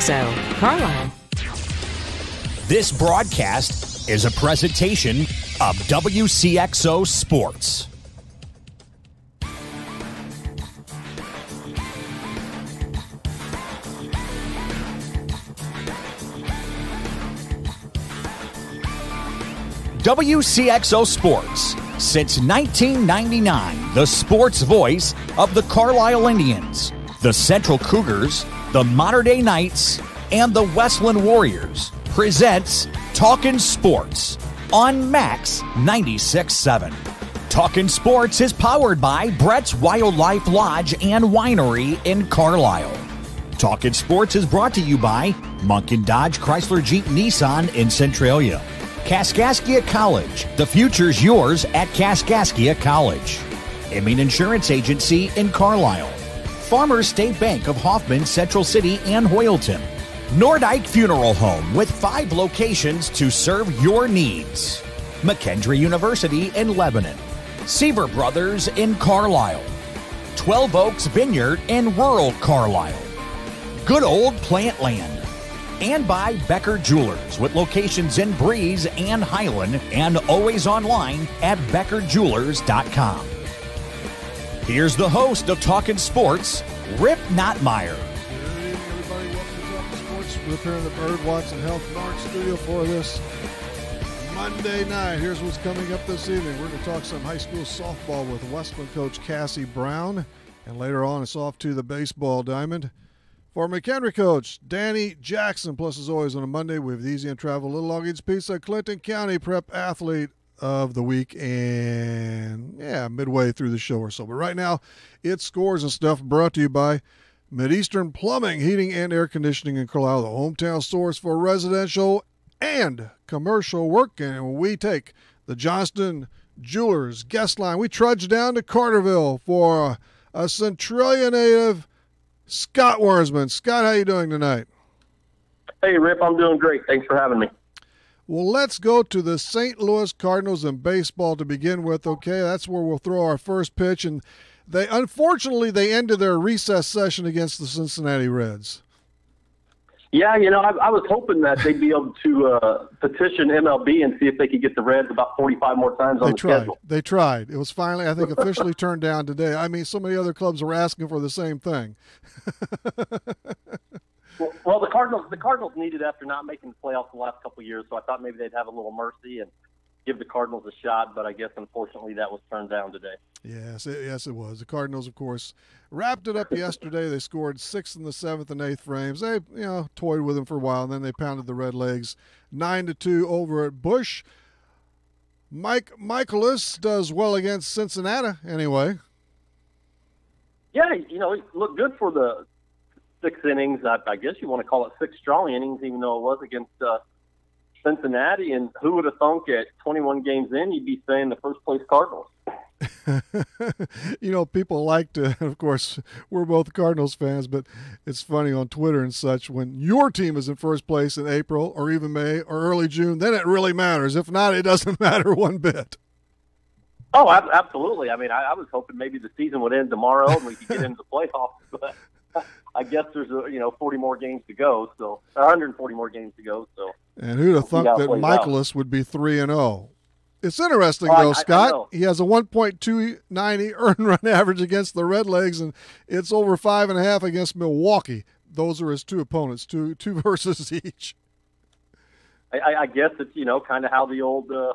Wcxo, Carlisle. This broadcast is a presentation of Wcxo Sports. Wcxo Sports. Since 1999, the sports voice of the Carlisle Indians, the Central Cougars, the Mater Dei Knights, and the Westland Warriors presents Talkin' Sports on Max 96.7. Talkin' Sports is powered by Brett's Wildlife Lodge and Winery in Carlisle. Talkin' Sports is brought to you by Munkin Dodge Chrysler Jeep Nissan in Centralia. Kaskaskia College. The future's yours at Kaskaskia College. Emin Insurance Agency in Carlisle. Farmers State Bank of Hoffman, Central City, and Hoyleton. Nordike Funeral Home with 5 locations to serve your needs. McKendree University in Lebanon. Seaver Brothers in Carlisle. 12 Oaks Vineyard in rural Carlisle. Good Old Plant Land. And by Becker Jewelers with locations in Breeze and Highland and always online at beckerjewelers.com. Here's the host of Talkin' Sports, Rip Nottmeyer. Good evening, everybody. Welcome to Talkin' Sports. Rip here in the Birdwatch and Health Narc studio for this Monday night. Here's what's coming up this evening. We're going to talk some high school softball with Westland coach Cassie Brown. And later on, it's off to the baseball diamond. For McHenry coach Danny Jackson, plus as always on a Monday, we have the Easy and Travel Little Loggins Pizza Clinton County Prep Athlete of the Week, and midway through the show or so. But right now, it's Scores and Stuff brought to you by Mideastern Plumbing, Heating, and Air Conditioning in Carlisle, the hometown source for residential and commercial work. And we take the Johnston Jewelers guest line. We trudge down to Carterville for a Centralia native, Scott Wormsman. Scott, how you doing tonight? Hey, Rip, I'm doing great. Thanks for having me. Well, let's go to the St. Louis Cardinals in baseball to begin with, okay? That's where we'll throw our first pitch. And they ended their recess session against the Cincinnati Reds. Yeah, I was hoping that they'd be able to petition MLB and see if they could get the Reds about 45 more times on the schedule. They tried. It was finally, I think, officially turned down today. I mean, so many other clubs were asking for the same thing. Well, the Cardinals needed after not making the playoffs the last couple of years, so I thought maybe they'd have a little mercy and give the Cardinals a shot, but I guess, unfortunately, that was turned down today. Yes, it was. The Cardinals, of course, wrapped it up yesterday. They scored 6th in the 7th and 8th frames. They, toyed with them for a while, and then they pounded the Red Legs 9-2 over at Busch. Mike Michaelis does well against Cincinnati anyway. Yeah, he looked good for the 6 innings. I guess you want to call it 6 strong innings, even though it was against Cincinnati. And who would have thunk at 21 games in, you'd be saying the first-place Cardinals. People like to, of course, we're both Cardinals fans, but it's funny on Twitter and such, when your team is in first place in April or even May or early June, then it really matters. If not, it doesn't matter one bit. Oh, absolutely. I mean, I was hoping maybe the season would end tomorrow and we could get into the playoffs, but I guess there's 40 more games to go, so 140 more games to go. So, and who'd have thought that Michaelis would be 3-0? It's interesting, though, Scott. He has a 1.290 earned run average against the Redlegs, and it's over 5.5 against Milwaukee. Those are his 2 opponents, two versus each. I guess it's kind of how the old the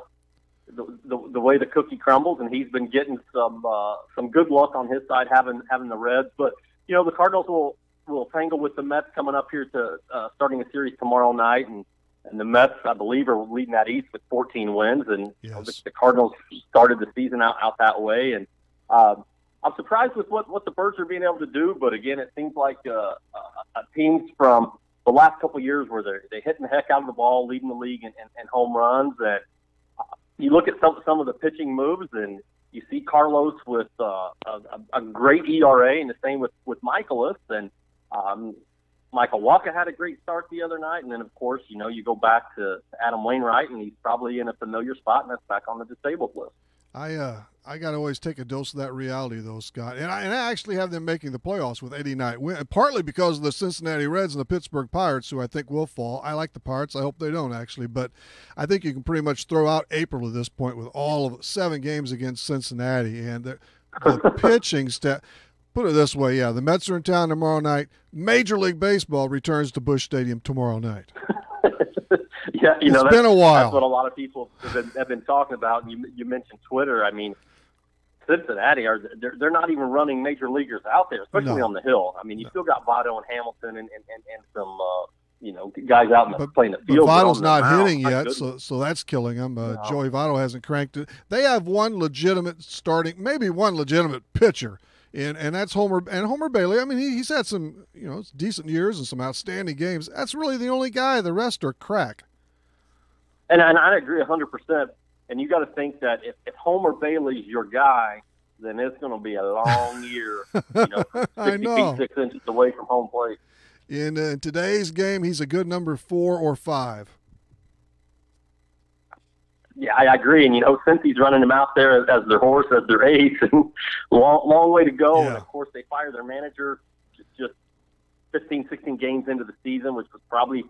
way the cookie crumbles, and he's been getting some good luck on his side having the Reds, but the Cardinals will tangle with the Mets coming up here to starting a series tomorrow night, and the Mets, I believe, are leading that East with 14 wins, and yes. The Cardinals started the season out that way, and I'm surprised with what the Birds are being able to do, but again, it seems like teams from the last couple of years where they're hitting the heck out of the ball, leading the league in home runs, and you look at some of the pitching moves, and you see Carlos with a great ERA, and the same with Michaelis, and Michael Wcxo had a great start the other night, and then, of course, you go back to Adam Wainwright, and he's probably in a familiar spot, and that's back on the disabled list. I I got to always take a dose of that reality, though, Scott. And I actually have them making the playoffs with 89 wins, partly because of the Cincinnati Reds and the Pittsburgh Pirates, who I think will fall. I like the Pirates. I hope they don't, actually. But I think you can pretty much throw out April at this point with all of 7 games against Cincinnati. And the pitching stat. Put it this way, yeah, the Mets are in town tomorrow night. Major League Baseball returns to Busch Stadium tomorrow night. Yeah, it's been a while. That's what a lot of people have been talking about. And you mentioned Twitter. I mean, Cincinnati they're not even running major leaguers out there, especially on the hill. I mean, you still got Votto and Hamilton and some guys out playing the field. But Votto's not hitting yet, so that's killing him. Joey Votto hasn't cranked it. They have one legitimate pitcher. And that's Homer Bailey. I mean, he's had some decent years and some outstanding games. That's really the only guy. The rest are crack. And I agree 100%. And you got to think that if Homer Bailey's your guy, then it's going to be a long year. 60 feet 6 inches away from home plate. In today's game, he's a good number 4 or 5. Yeah, I agree. And, since he's running them out there as their horse, as their ace, and long way to go. Yeah. And, of course, they fired their manager just 15, 16 games into the season, which was probably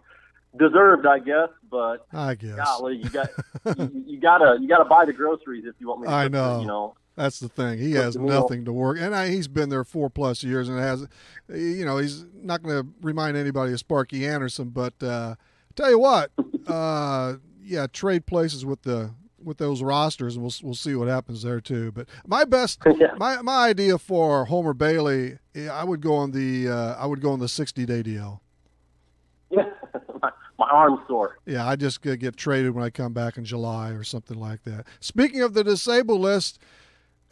deserved, I guess. But, golly, you gotta buy the groceries if you want me to. I know. That's the thing. He has nothing to work. And he's been there 4+ years and has, he's not going to remind anybody of Sparky Anderson. But tell you what, trade places with those rosters, and we'll see what happens there too. But my idea for Homer Bailey, I would go on the 60-day DL. Yeah, my arm's sore. Yeah, I just get traded when I come back in July or something like that. Speaking of the disabled list,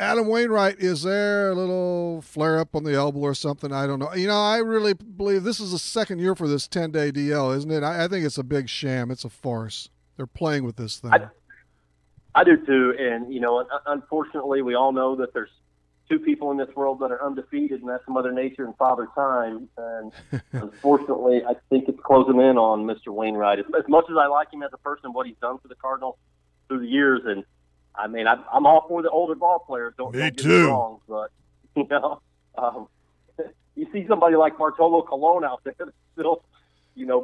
Adam Wainwright is there, a little flare up on the elbow or something. I don't know. I really believe this is the second year for this 10-day DL, isn't it? I think it's a big sham. It's a farce. They're playing with this thing. I do too, and unfortunately, we all know that there's 2 people in this world that are undefeated, and that's Mother Nature and Father Time. And unfortunately, I think it's closing in on Mr. Wainwright. As much as I like him as a person, what he's done for the Cardinals through the years, and I mean, I'm all for the older ball players. Don't get me wrong, but you see somebody like Bartolo Colon out there that's still,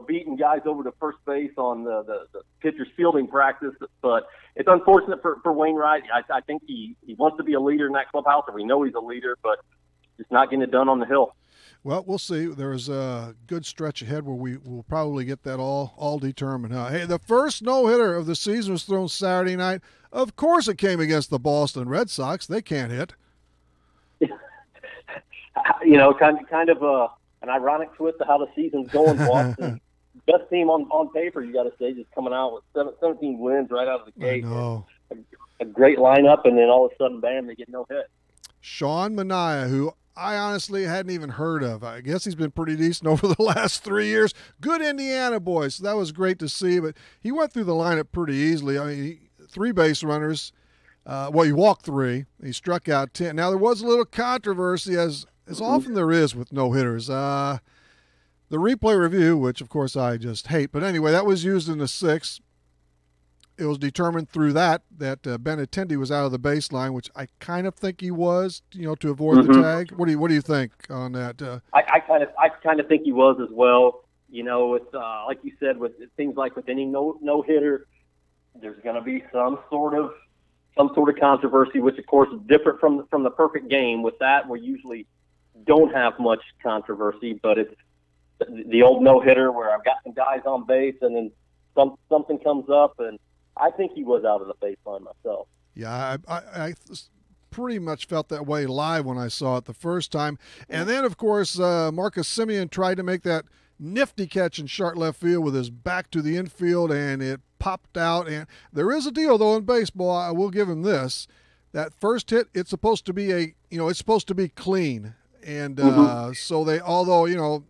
beating guys over to first base on the pitcher's fielding practice. But it's unfortunate for Wainwright. I think he wants to be a leader in that clubhouse, and we know he's a leader, but just not getting it done on the hill. Well, we'll see. There's a good stretch ahead where we will probably get that all determined. Hey, the first no-hitter of the season was thrown Saturday night. Of course it came against the Boston Red Sox. They can't hit. Kind of an ironic twist to how the season's going. Boston, best team on paper, you got to say, just coming out with 17 wins right out of the gate. I know. A great lineup, and then all of a sudden, bam, they get no hit. Sean Manaea, who I honestly hadn't even heard of. I guess he's been pretty decent over the last 3 years. Good Indiana boy, so that was great to see. But he went through the lineup pretty easily. I mean, 3 base runners. He walked 3. He struck out 10. Now, there was a little controversy, as often there is with no-hitters. The replay review, which, of course, I just hate. But anyway, that was used in the 6th. It was determined through that Benintendi was out of the baseline, which I kind of think he was, to avoid the tag. What do you think on that? I kind of think he was as well. It's like you said, it seems like with any no hitter, there's going to be some sort of controversy, which of course is different from the perfect game. With that, we usually don't have much controversy, but it's the old no hitter where I've got some guys on base and then something comes up, and I think he was out of the baseline myself. Yeah, I pretty much felt that way live when I saw it the first time. And then, of course, Marcus Semien tried to make that nifty catch in short left field with his back to the infield, and it popped out. And there is a deal, though, in baseball. I will give him this. That first hit, it's supposed to be it's supposed to be clean. And so although, you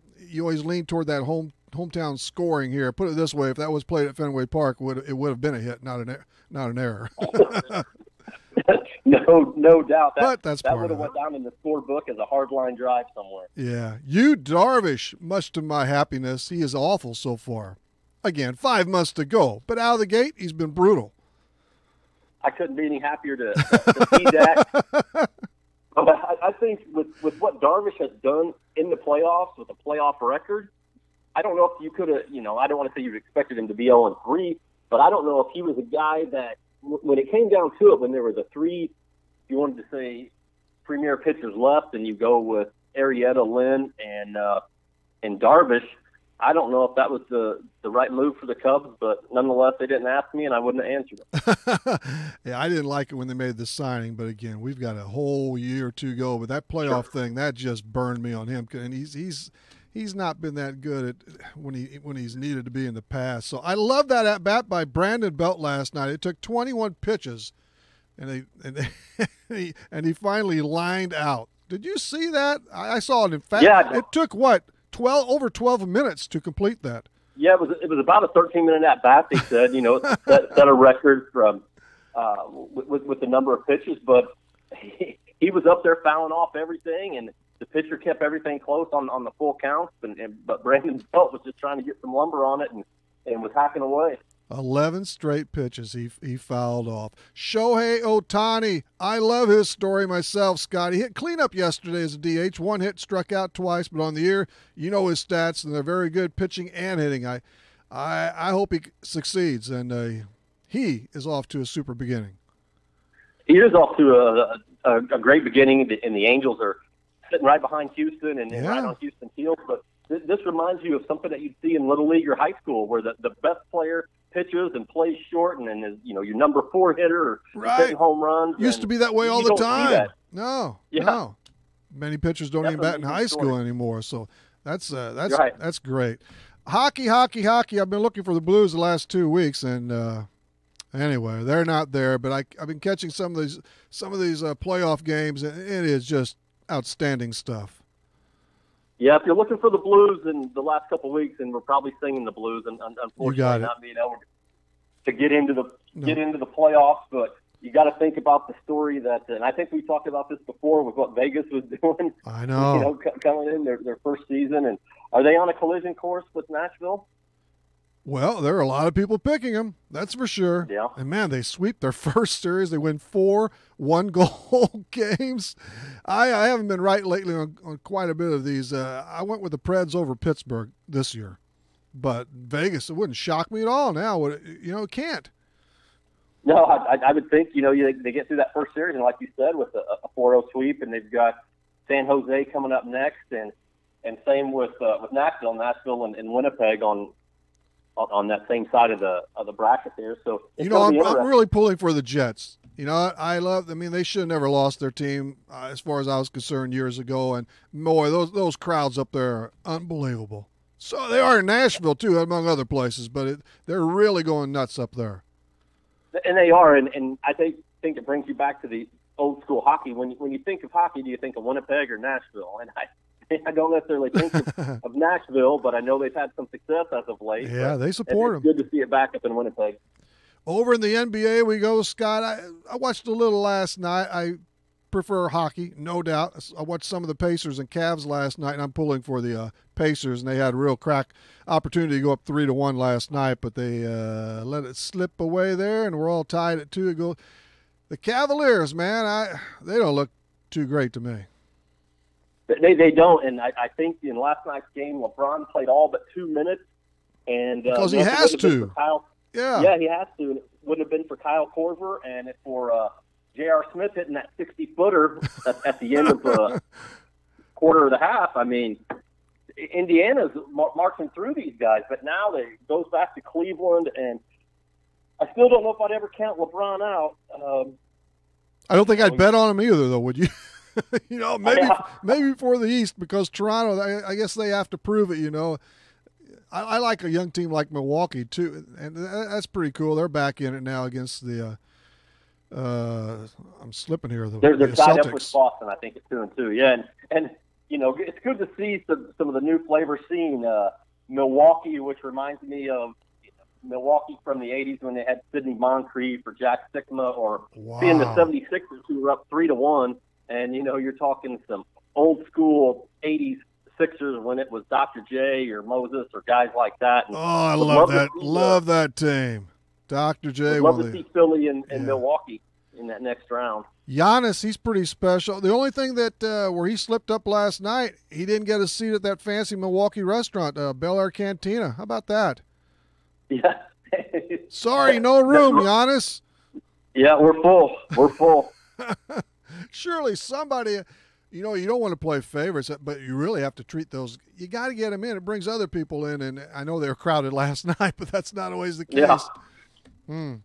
always lean toward that hometown scoring here. Put it this way: if that was played at Fenway Park, it would have been a hit, not an error. No doubt. But that's that part would have went down in the scorebook as a hard line drive somewhere. Yeah, Darvish. Much to my happiness, he is awful so far. Again, 5 months to go, but out of the gate, he's been brutal. I couldn't be any happier to see that. But I think with what Darvish has done in the playoffs with a playoff record, I don't know if you could have, I don't want to say you expected him to be 0-3, but I don't know if he was a guy that, when it came down to it, when there were the three, if you wanted to say, premier pitchers left, and you go with Arrieta, Lynn, and Darvish, I don't know if that was the right move for the Cubs, but nonetheless, they didn't ask me, and I wouldn't have answered them. Yeah, I didn't like it when they made the signing, but again, we've got a whole year to go. But that playoff thing, that just burned me on him, and he's not been that good at when he's needed to be in the past. So I love that at bat by Brandon Belt last night. It took 21 pitches, and he finally lined out. Did you see that? I saw it. In fact, yeah. It took over 12 minutes to complete that. Yeah, it was about a 13-minute at bat. They said, set a record from with the number of pitches, but he was up there fouling off everything, and the pitcher kept everything close on the full counts. But Brandon Belt was just trying to get some lumber on it and was hacking away. 11 straight pitches he fouled off. Shohei Ohtani, I love his story myself, Scott. He hit cleanup yesterday as a DH. One hit, struck out twice, but on the year, his stats, and they're very good pitching and hitting. I hope he succeeds, and he is off to a super beginning. He is off to a great beginning, and the Angels are sitting right behind Houston and right on Houston's heels. But this reminds you of something that you'd see in Little League or high school, where the best player pitches and plays short and is your number 4 hitter or hitting home runs. Used to be that way all the time. No. Many pitchers don't even bat in high school anymore. So that's great. Hockey. I've been looking for the Blues the last 2 weeks, and anyway, they're not there. But I've been catching some of these playoff games, and it is just outstanding stuff. Yeah, if you're looking for the Blues in the last couple of weeks, and we're probably singing the Blues, and unfortunately not being able to get into the playoffs, but you got to think about the story that, and I think we talked about this before with what Vegas was doing. I know, coming in their first season, and are they on a collision course with Nashville? Well, there are a lot of people picking them, that's for sure. Yeah. And, man, they sweep their first series. They win 4 one-goal games. I haven't been right lately on quite a bit of these. I went with the Preds over Pittsburgh this year. But Vegas, it wouldn't shock me at all now. It can't. No, I would think, they get through that first series, and like you said, with a 4-0 sweep, and they've got San Jose coming up next, and same with Nashville and Winnipeg on that same side of the bracket there. So I'm really pulling for the Jets. They should have never lost their team as far as I was concerned years ago. And boy, those crowds up there are unbelievable. So they are in Nashville too, among other places, but they're really going nuts up there. And they are, and I think it brings you back to the old school hockey. When you think of hockey, do you think of Winnipeg or Nashville? And I don't necessarily think of Nashville, but I know they've had some success as of late. Yeah, they support them. It's good to see it back up in Winnipeg. Over in the NBA we go, Scott. I watched a little last night. I prefer hockey, no doubt. I watched some of the Pacers and Cavs last night, and I'm pulling for the Pacers, and they had a real crack opportunity to go up 3-1 last night, but they let it slip away there, and we're all tied at 2. The Cavaliers, man, they don't look too great to me. They don't, and I think in last night's game, LeBron played all but 2 minutes, and because he has to. Yeah, he has to. And it wouldn't have been for Kyle Korver and for J.R. Smith hitting that 60-footer at the end of the quarter of the half. I mean, Indiana's marching through these guys, but now they goes back to Cleveland, and I still don't know if I'd ever count LeBron out. I don't think I'd bet on him either, though. Would you? Maybe for the East, because Toronto, I guess they have to prove it, I like a young team like Milwaukee, too, and that's pretty cool. They're back in it now against the I'm slipping here. They're tied Celtics. Up with Boston, I think it's 2-2. Yeah, and it's good to see some of the new flavors seen. Milwaukee, which reminds me of Milwaukee from the 80s when they had Sidney Moncrief or Jack Sikma, or seeing the 76ers who were up 3-1. And, you're talking some old school 80s Sixers when it was Dr. J or Moses or guys like that. And I love that. Love that team. Dr. J. I'd love to see Philly and Milwaukee in that next round. Giannis, he's pretty special. The only thing that where he slipped up last night, he didn't get a seat at that fancy Milwaukee restaurant, Bel Air Cantina. How about that? Yeah. Sorry, no room, Giannis. Yeah, we're full. We're full. Surely somebody, you don't want to play favorites, but you really have to treat those. You got to get them in. It brings other people in, and I know they were crowded last night, but that's not always the case. Yeah.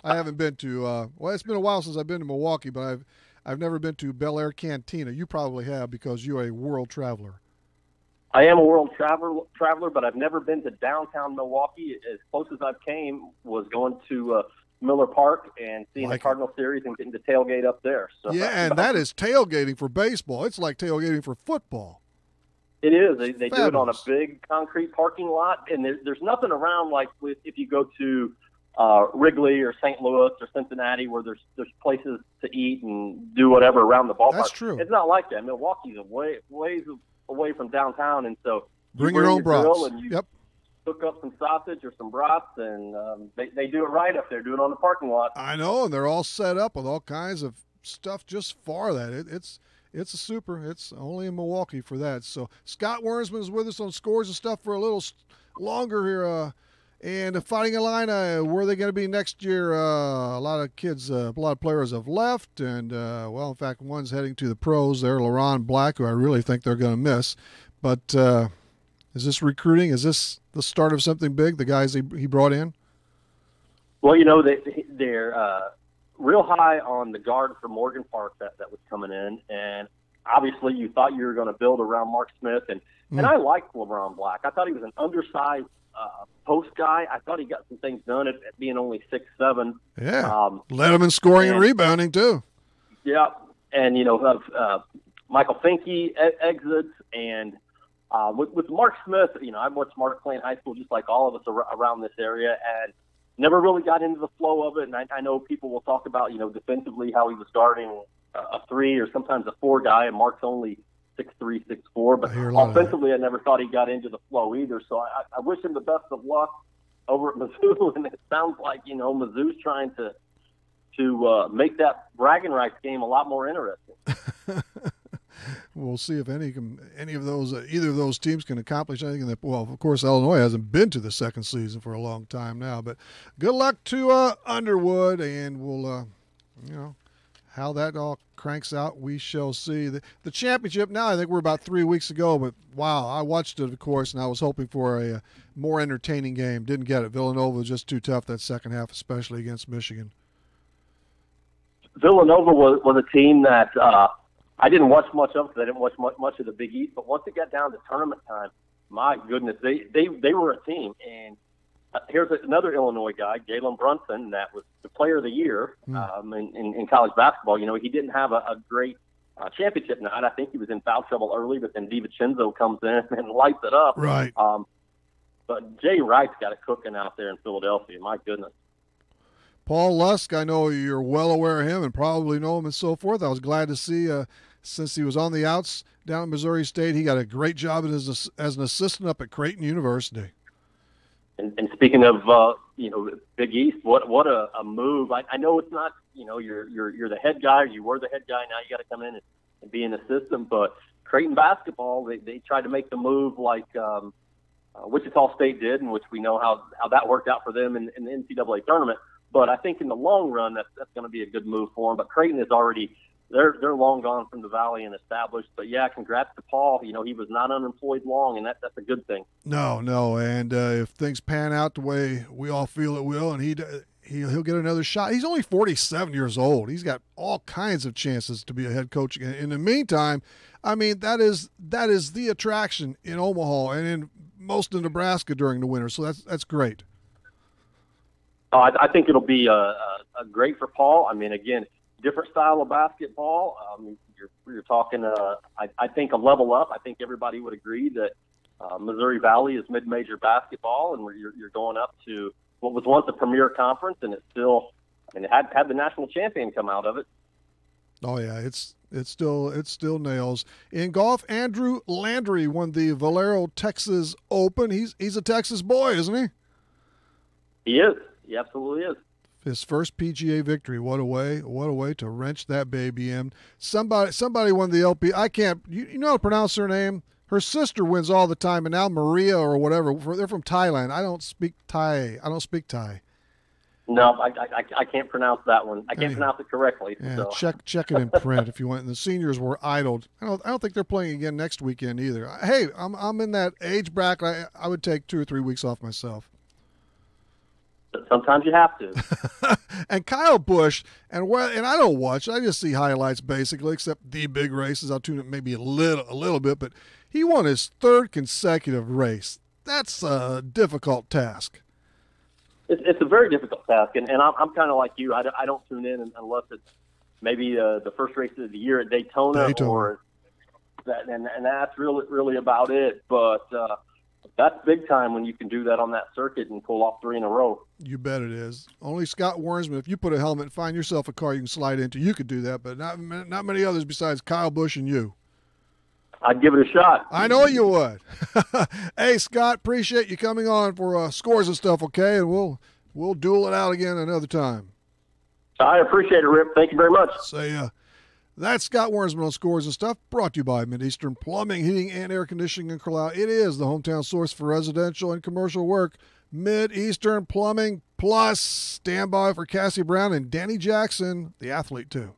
I haven't been to. Well, it's been a while since I've been to Milwaukee, but I've never been to Bel Air Cantina. You probably have because you're a world traveler. I am a world traveler, but I've never been to downtown Milwaukee. As close as I've came was going to Miller Park and seeing the Cardinal series and getting to tailgate up there. So yeah, and that is tailgating for baseball. It's like tailgating for football. It is. They do it on a big concrete parking lot, and there's nothing around like if you go to Wrigley or St. Louis or Cincinnati where there's places to eat and do whatever around the ballpark. That's true. It's not like that. Milwaukee's ways away from downtown, and so bring your own brats. And you cook up some sausage or some brats, and they do it right up there. Do it on the parking lot. I know, and they're all set up with all kinds of stuff just for that. It's a super. It's only in Milwaukee for that. So Scott Wernsman is with us on Scores and Stuff for a little longer here. And the Fighting Illini, where are they going to be next year? A lot of kids, a lot of players have left, and in fact, one's heading to the pros there, LaRon Black, who I really think they're going to miss. But is this recruiting? Is this the start of something big? The guys he brought in? Well, they're real high on the guard from Morgan Park that was coming in, and obviously you thought you were going to build around Mark Smith, and I liked LaRon Black. I thought he was an undersized post guy. I thought he got some things done at being only 6'7". Yeah, led him in scoring and rebounding too. Yeah, and Michael Finke exits, and with Mark Smith, I watched Mark play in high school just like all of us around this area, and never really got into the flow of it. And I know people will talk about defensively how he was guarding a 3 or sometimes a 4 guy, and Mark's only 6'3", 6'4", but offensively I never thought he got into the flow either. So I wish him the best of luck over at Mizzou, and it sounds like Mizzou's trying to make that bragging rights game a lot more interesting. We'll see if any of those either of those teams can accomplish anything. Well, of course, Illinois hasn't been to the second season for a long time now. But good luck to Underwood, and we'll how that all cranks out, we shall see. The championship now, I think we're about 3 weeks ago, but wow, I watched it, of course, and I was hoping for a more entertaining game. Didn't get it. Villanova was just too tough that second half, especially against Michigan. Villanova was a team that I didn't watch much of because I didn't watch much of the Big East, but once it got down to tournament time, my goodness, they were a team. And here's another Illinois guy, Jalen Brunson, that was the player of the year in college basketball. He didn't have a great championship night. I think he was in foul trouble early, but then DiVincenzo comes in and lights it up. Right. But Jay Wright's got it cooking out there in Philadelphia. My goodness. Paul Lusk, I know you're well aware of him and probably know him and so forth. I was glad to see since he was on the outs down at Missouri State, he got a great job as an assistant up at Creighton University. And speaking of Big East, what a move! I know it's not you're the head guy. You were the head guy. Now you got to come in and be an assistant. But Creighton basketball, they tried to make the move like Wichita State did, in which we know how that worked out for them in the NCAA tournament. But I think in the long run, that's going to be a good move for them. But Creighton is already they're long gone from the Valley and established. But yeah, congrats to Paul. He was not unemployed long, and that's a good thing. No, and if things pan out the way we all feel it will, and he'll get another shot. He's only 47 years old. He's got all kinds of chances to be a head coach. In the meantime, I mean that is the attraction in Omaha and in most of Nebraska during the winter. So that's great. I think it'll be a great for Paul. I mean, again, different style of basketball. You're talking, I think, a level up. I think everybody would agree that Missouri Valley is mid-major basketball, and you're going up to what was once a premier conference, and it's still, it had the national champion come out of it. Oh yeah, it's still nails. In golf, Andrew Landry won the Valero Texas Open. He's a Texas boy, isn't he? He is. He absolutely is. His first PGA victory. What a way to wrench that baby in. Somebody won the LP. I can't. You know how to pronounce her name? Her sister wins all the time, and now Maria or whatever. They're from Thailand. I don't speak Thai. No, I can't pronounce that one. I can't pronounce it correctly. Yeah, so. check it in print if you want. And the seniors were idled. I don't think they're playing again next weekend either. Hey, I'm in that age bracket. I would take 2 or 3 weeks off myself. Sometimes you have to. And Kyle Busch, and I don't watch. I just see highlights basically, except the big races. I'll tune in maybe a little bit, but he won his 3rd consecutive race. That's a difficult task. It's a very difficult task, and I'm kind of like you. I don't tune in unless it's maybe the first race of the year at Daytona. Or that, and that's really about it. But that's big time when you can do that on that circuit and pull off 3 in a row. You bet it is. Only Scott Wernsman, if you put a helmet, find yourself a car you can slide into, you could do that, but not many others besides Kyle Busch and you. I'd give it a shot. I know you would. Hey, Scott, appreciate you coming on for scores and stuff, okay? And we'll duel it out again another time. I appreciate it, Rip. Thank you very much. See ya. That's Scott Wernsman on Scores and Stuff, brought to you by Mid-Eastern Plumbing, Heating, and Air Conditioning in Carlisle. It is the hometown source for residential and commercial work. Mid-Eastern Plumbing Plus. Stand by for Cassie Brown and Danny Jackson, the athlete, too.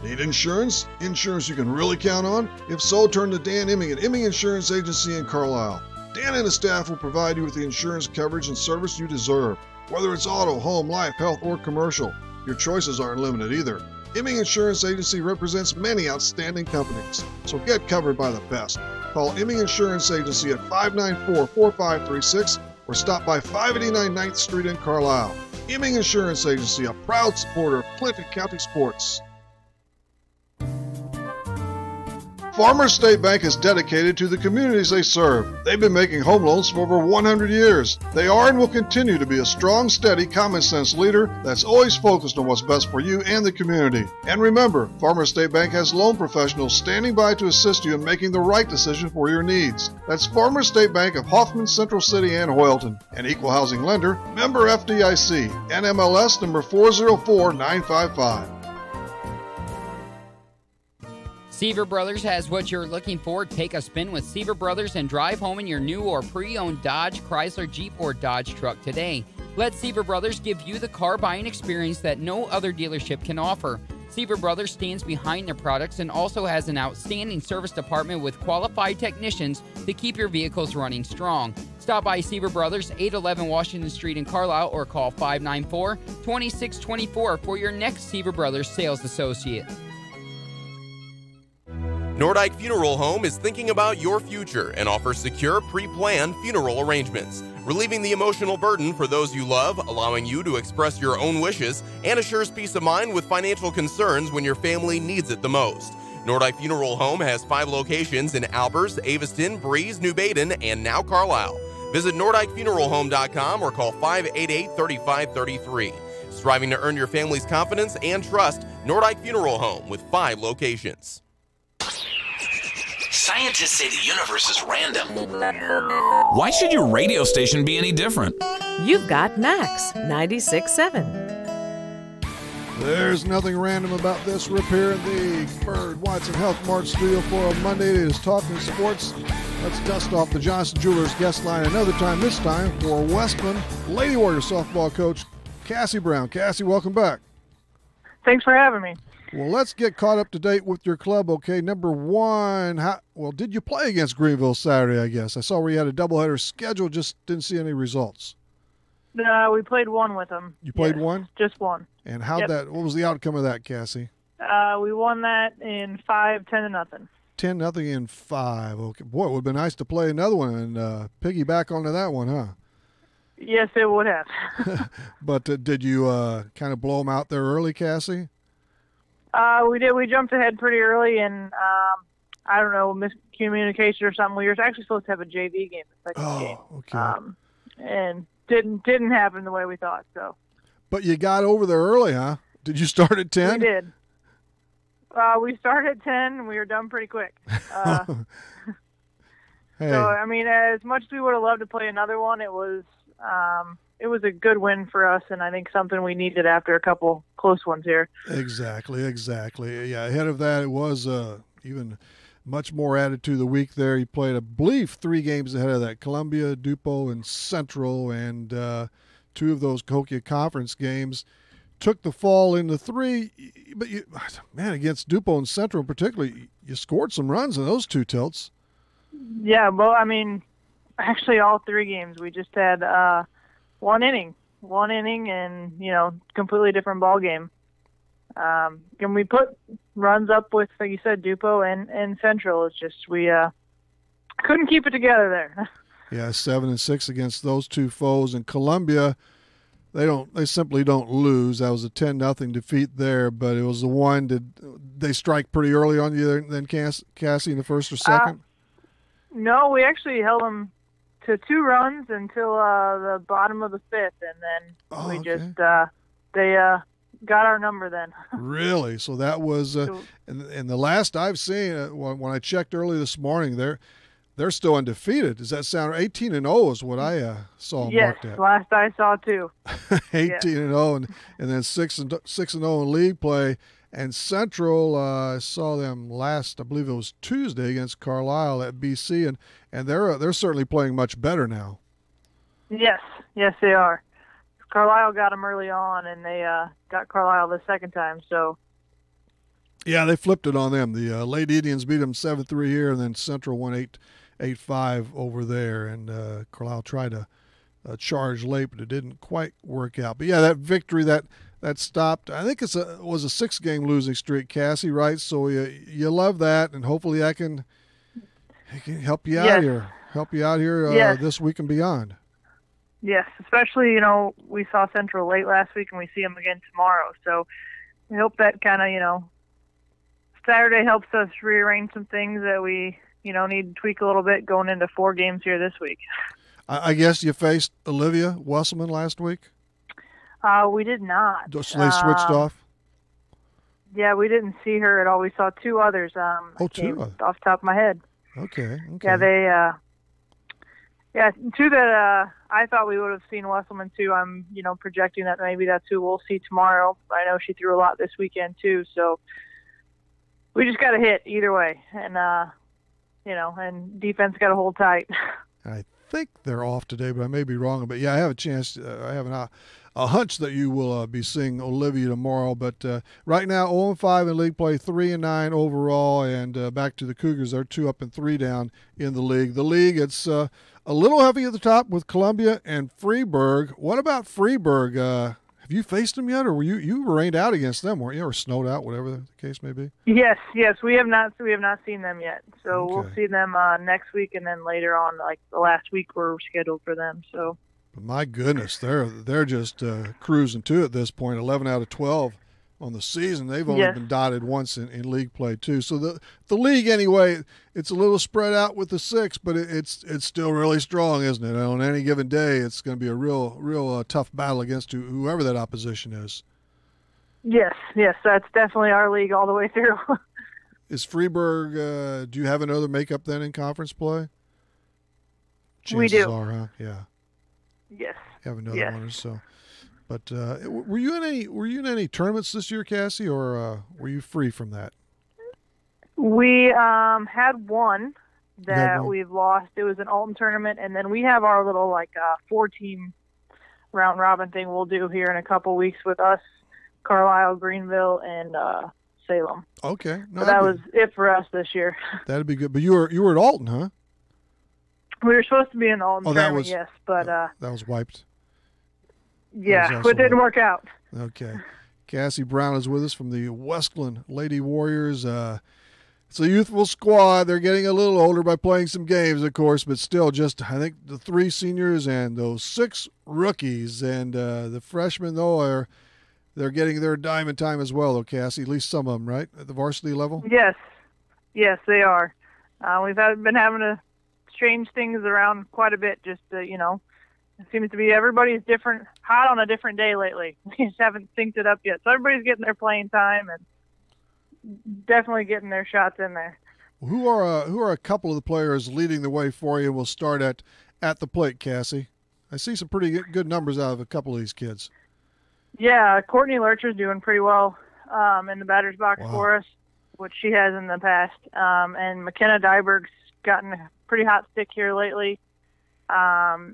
Need insurance? Insurance you can really count on? If so, turn to Dan Imming at Imming Insurance Agency in Carlisle. Dan and his staff will provide you with the insurance coverage and service you deserve. Whether it's auto, home, life, health, or commercial, your choices aren't limited either. Imming Insurance Agency represents many outstanding companies, so get covered by the best. Call Imming Insurance Agency at 594-4536 or stop by 589 9th Street in Carlisle. Imming Insurance Agency, a proud supporter of Clinton County sports. Farmers State Bank is dedicated to the communities they serve. They've been making home loans for over 100 years. They are and will continue to be a strong, steady, common-sense leader that's always focused on what's best for you and the community. And remember, Farmers State Bank has loan professionals standing by to assist you in making the right decision for your needs. That's Farmers State Bank of Hoffman, Central City, and Hoyleton. An equal housing lender, member FDIC, NMLS number 404955. Seaver Brothers has what you're looking for. Take a spin with Seaver Brothers and drive home in your new or pre-owned Dodge, Chrysler, Jeep, or Dodge truck today. Let Seaver Brothers give you the car buying experience that no other dealership can offer. Seaver Brothers stands behind their products and also has an outstanding service department with qualified technicians to keep your vehicles running strong. Stop by Seaver Brothers, 811 Washington Street in Carlisle, or call 594-2624 for your next Seaver Brothers sales associate. Nordyke Funeral Home is thinking about your future and offers secure, pre-planned funeral arrangements, relieving the emotional burden for those you love, allowing you to express your own wishes, and assures peace of mind with financial concerns when your family needs it the most. Nordyke Funeral Home has 5 locations in Albers, Aveston, Breeze, New Baden, and now Carlisle. Visit NordikeFuneralHome.com or call 588-3533. Striving to earn your family's confidence and trust, Nordyke Funeral Home with 5 locations. Scientists say the universe is random. Why should your radio station be any different? You've got Max 96.7. There's nothing random about this. We're up here in the Bird Watson Health Mart studio for a Monday. It is Talking Sports. Let's dust off the Johnson Jewelers guest line another time, this time for Westman Lady Warrior softball coach Cassie Brown. Cassie, welcome back. Thanks for having me. Well, let's get caught up to date with your club, okay? Number one, did you play against Greenville Saturday, I guess? I saw where you had a doubleheader scheduled, just didn't see any results. No, we played one with them. You played one? Just one. And what was the outcome of that, Cassie? We won that in 5, 10-0. 10-0 in 5. Okay. Boy, it would have been nice to play another one and piggyback onto that one, huh? Yes, it would have. But did you kind of blow them out there early, Cassie? We did. We jumped ahead pretty early, and I don't know, miscommunication or something. We were actually supposed to have a JV game, the second game. Okay. And didn't happen the way we thought. So. But you got over there early, huh? Did you start at 10? We did. We started at 10, and we were done pretty quick. Hey. So, I mean, as much as we would have loved to play another one, it was a good win for us, and I think something we needed after a couple close ones here. Exactly. Yeah, ahead of that, it was even much more added to the week there. He played, I believe, 3 games ahead of that, Columbia, Dupo, and Central, and 2 of those Cahokia Conference games. Took the fall into 3, but, against Dupo and Central particularly, you scored some runs in those 2 tilts. Yeah, well, I mean, actually all 3 games. We just had one inning and, completely different ball game. And we put runs up with, like you said, Dupo and Central. It's just we couldn't keep it together there. Yeah, 7-6 against those 2 foes. And Columbia, they simply don't lose. That was a 10-0 defeat there, but it was the one. Did they strike pretty early on you then, Cassie, in the first or second? No, we actually held them to 2 runs until the bottom of the 5th, and then they got our number then. Really? So that was and the last I've seen when I checked early this morning, they're still undefeated. Does that sound 18-0 is what I saw marked at? Yes, last I saw too. 18-0 and then 6-0 in league play. And Central, I saw them last, I believe it was Tuesday against Carlisle at BC, and they're certainly playing much better now. Yes, they are. Carlisle got them early on, and they got Carlisle the second time. So. Yeah, they flipped it on them. The Lady Indians beat them 7-3 here, and then Central won 8-5 over there. And Carlisle tried to charge late, but it didn't quite work out. But yeah, that victory that stopped. I think it was a 6-game losing streak, Cassie, right? So you love that, and hopefully I can help you out here. Help you out here this week and beyond. Yes, especially, we saw Central late last week, and we see them again tomorrow. So I hope that kind of, Saturday helps us rearrange some things that we, need to tweak a little bit going into 4 games here this week. I guess you faced Olivia Wesselman last week? We did not. So they switched off? Yeah, we didn't see her at all. We saw 2 others. 2 others? Off the top of my head. Okay. Yeah, they 2 that I thought we would have seen Wesselman too. I'm, projecting that maybe that's who we'll see tomorrow. I know she threw a lot this weekend too, so we just got to hit either way, and and defense got to hold tight. I think they're off today, but I may be wrong. But yeah, I have a chance. I have a hunch that you will be seeing Olivia tomorrow. But right now, 0-5 in league play, 3-9 overall, and back to the Cougars. They're 2 up and 3 down in the league. The league, it's a little heavy at the top with Columbia and Freeburg. What about Freeburg? Have you faced them yet, or were you rained out against them, weren't you, or snowed out, whatever the case may be? Yes, we have not seen them yet. So Okay. We'll see them next week, and then later on, like the last week, we're scheduled for them. So. But my goodness, they're just cruising to at this point. 11 out of 12 on the season. They've only been dotted once in league play too. So the league anyway, it's a little spread out with the 6, but it's still really strong, isn't it? On any given day, it's going to be a real tough battle against whoever that opposition is. Yes, that's definitely our league all the way through. Is Freeburg? Do you have another makeup then in conference play? Chances we do. Are, huh? Yeah. Yes. You have another one or so. But were you in any tournaments this year, Cassie, or were you free from that? We had one that we've lost. It was an Alton tournament, and then we have our little 4-team round robin thing we'll do here in a couple weeks with us, Carlisle, Greenville, and Salem. Okay, so that was it for us this year. That'd be good. But you were at Alton, huh? We were supposed to be in the Alton tournament, yes, but that was wiped. Yeah, but it didn't work out. Okay. Cassie Brown is with us from the Westland Lady Warriors. It's a youthful squad. They're getting a little older by playing some games, of course, but still just, I think, the 3 seniors and those 6 rookies. And the freshmen, though, they're getting their diamond time as well, though, Cassie, at least some of them, right, at the varsity level? Yes, they are. We've been having to change things around quite a bit just to, it seems to be everybody's hot on a different day lately. We just haven't synced it up yet. So everybody's getting their playing time and definitely getting their shots in there. Who are a couple of the players leading the way for you? We'll start at the plate, Cassie. I see some pretty good numbers out of a couple of these kids. Yeah, Courtney Lurcher's doing pretty well in the batter's box for us, which she has in the past. And McKenna Dyberg's gotten a pretty hot stick here lately, as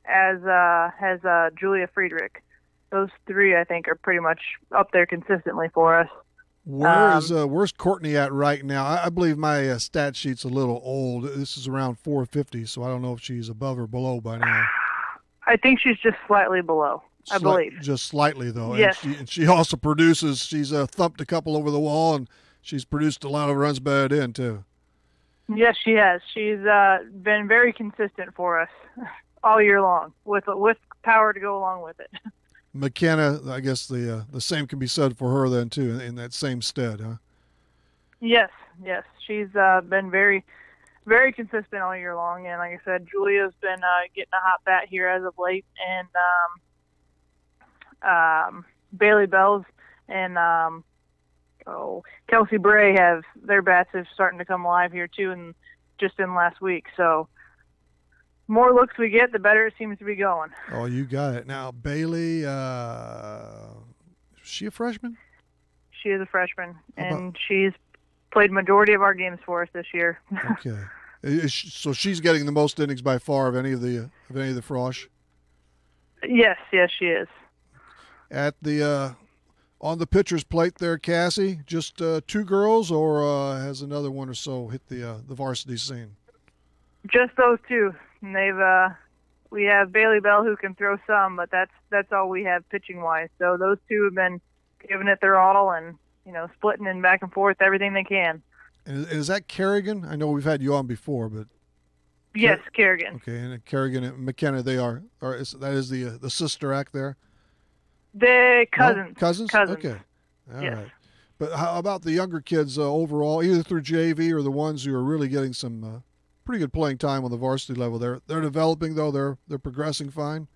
has Julia Friedrich. Those three, I think, are pretty much up there consistently for us. Where's Courtney at right now? I believe my stat sheet's a little old. This is around 450, so I don't know if she's above or below by now. I think she's just slightly below, I believe. Just slightly, though. Yes. And she also produces. She's thumped a couple over the wall, and she's produced a lot of runs batted in, too. Yes, she has. She's been very consistent for us all year long with power to go along with it. McKenna, I guess the same can be said for her then, too, in that same stead, huh? Yes. She's been very, very consistent all year long. And like I said, Julia's been getting a hot bat here as of late. And Bailey Bells and Kelsey Bray their bats are starting to come alive here, too, and just in last week. So more looks we get, the better it seems to be going. Oh, you got it. Now, Bailey, is she a freshman? She is a freshman, and she's played majority of our games for us this year. Okay. So she's getting the most innings by far of any of the Frosh? Yes, she is. At the on the pitcher's plate there, Cassie, just two girls, or has another one or so hit the varsity scene? Just those two. And we have Bailey Bell who can throw some, but that's all we have pitching wise. So those two have been giving it their all and splitting and back and forth everything they can. And is that Kerrigan? I know we've had you on before, but yes, Kerrigan. Okay, and Kerrigan and McKenna, that is the sister act there. The cousins. No? Cousins. Okay, all right. But how about the younger kids overall, either through JV or the ones who are really getting some pretty good playing time on the varsity level? They're developing, though. They're progressing fine.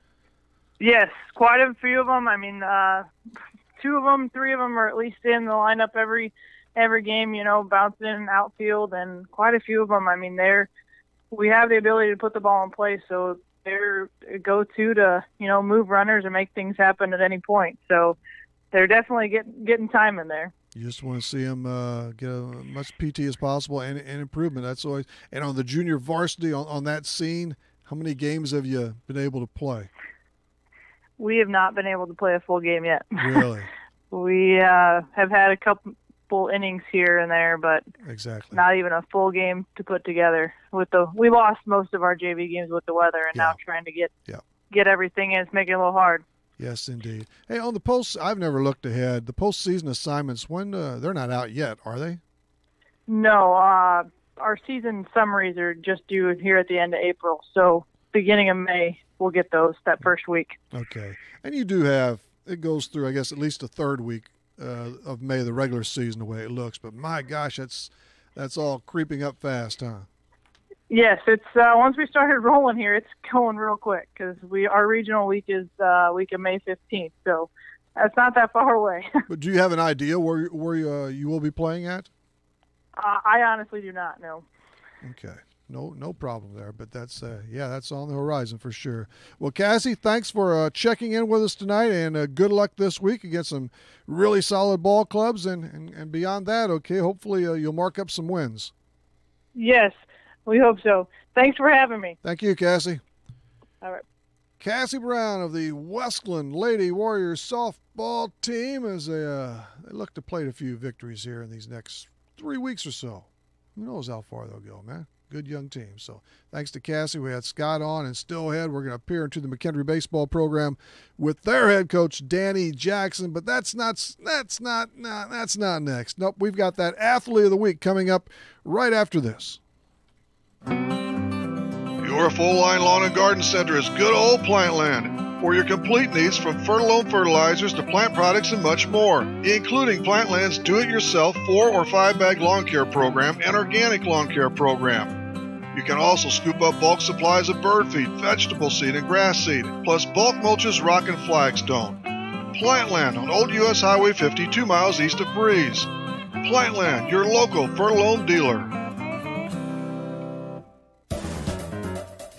Yes, quite a few of them. I mean, 2 of them, 3 of them are at least in the lineup every game. Bouncing in outfield, and quite a few of them. I mean, we have the ability to put the ball in play, so they're a go-to to move runners and make things happen at any point. So they're definitely getting time in there. You just want to see them get as much PT as possible and improvement. That's always. And on the junior varsity, on that scene, how many games have you been able to play? We have not been able to play a full game yet. Really? We have had a couple innings here and there, but not even a full game to put together. We lost most of our JV games with the weather, and now trying to get everything in, it's making it a little hard. Yes, indeed. Hey, on the post, I've never looked ahead. The postseason assignments, when they're not out yet, are they? No, our season summaries are just due here at the end of April. So beginning of May, we'll get those that first week. Okay, and you do have it goes through, I guess, at least the third week of May, the regular season, the way it looks. But my gosh, that's all creeping up fast, huh? Yes, it's once we started rolling here, it's going real quick because our regional week is week of May 15th, so that's not that far away. But do you have an idea where you will be playing at? I honestly do not know. Okay, no problem there, but that's on the horizon for sure. Well, Cassie, thanks for checking in with us tonight, and good luck this week against some really solid ball clubs, and beyond that, okay, hopefully you'll mark up some wins. Yes. We hope so. Thanks for having me. Thank you, Cassie. All right. Cassie Brown of the Westland Lady Warriors softball team as they look to plate a few victories here in these next 3 weeks or so. Who knows how far they'll go, man. Good young team. So thanks to Cassie. We had Scott on and Stillhead. We're going to appear into the McKendree baseball program with their head coach, Danny Jackson. But that's not next. Nope, we've got that athlete of the week coming up right after this. Your full-line lawn and garden center is good old Plantland. For your complete needs from Fertilome fertilizers to plant products and much more, including Plantland's do-it-yourself 4 or 5 bag lawn care program and organic lawn care program. You can also scoop up bulk supplies of bird feed, vegetable seed, and grass seed, plus bulk mulches, rock, and flagstone. Plantland on Old U.S. Highway 50, 2 miles east of Breeze. Plantland, your local Fertilome dealer.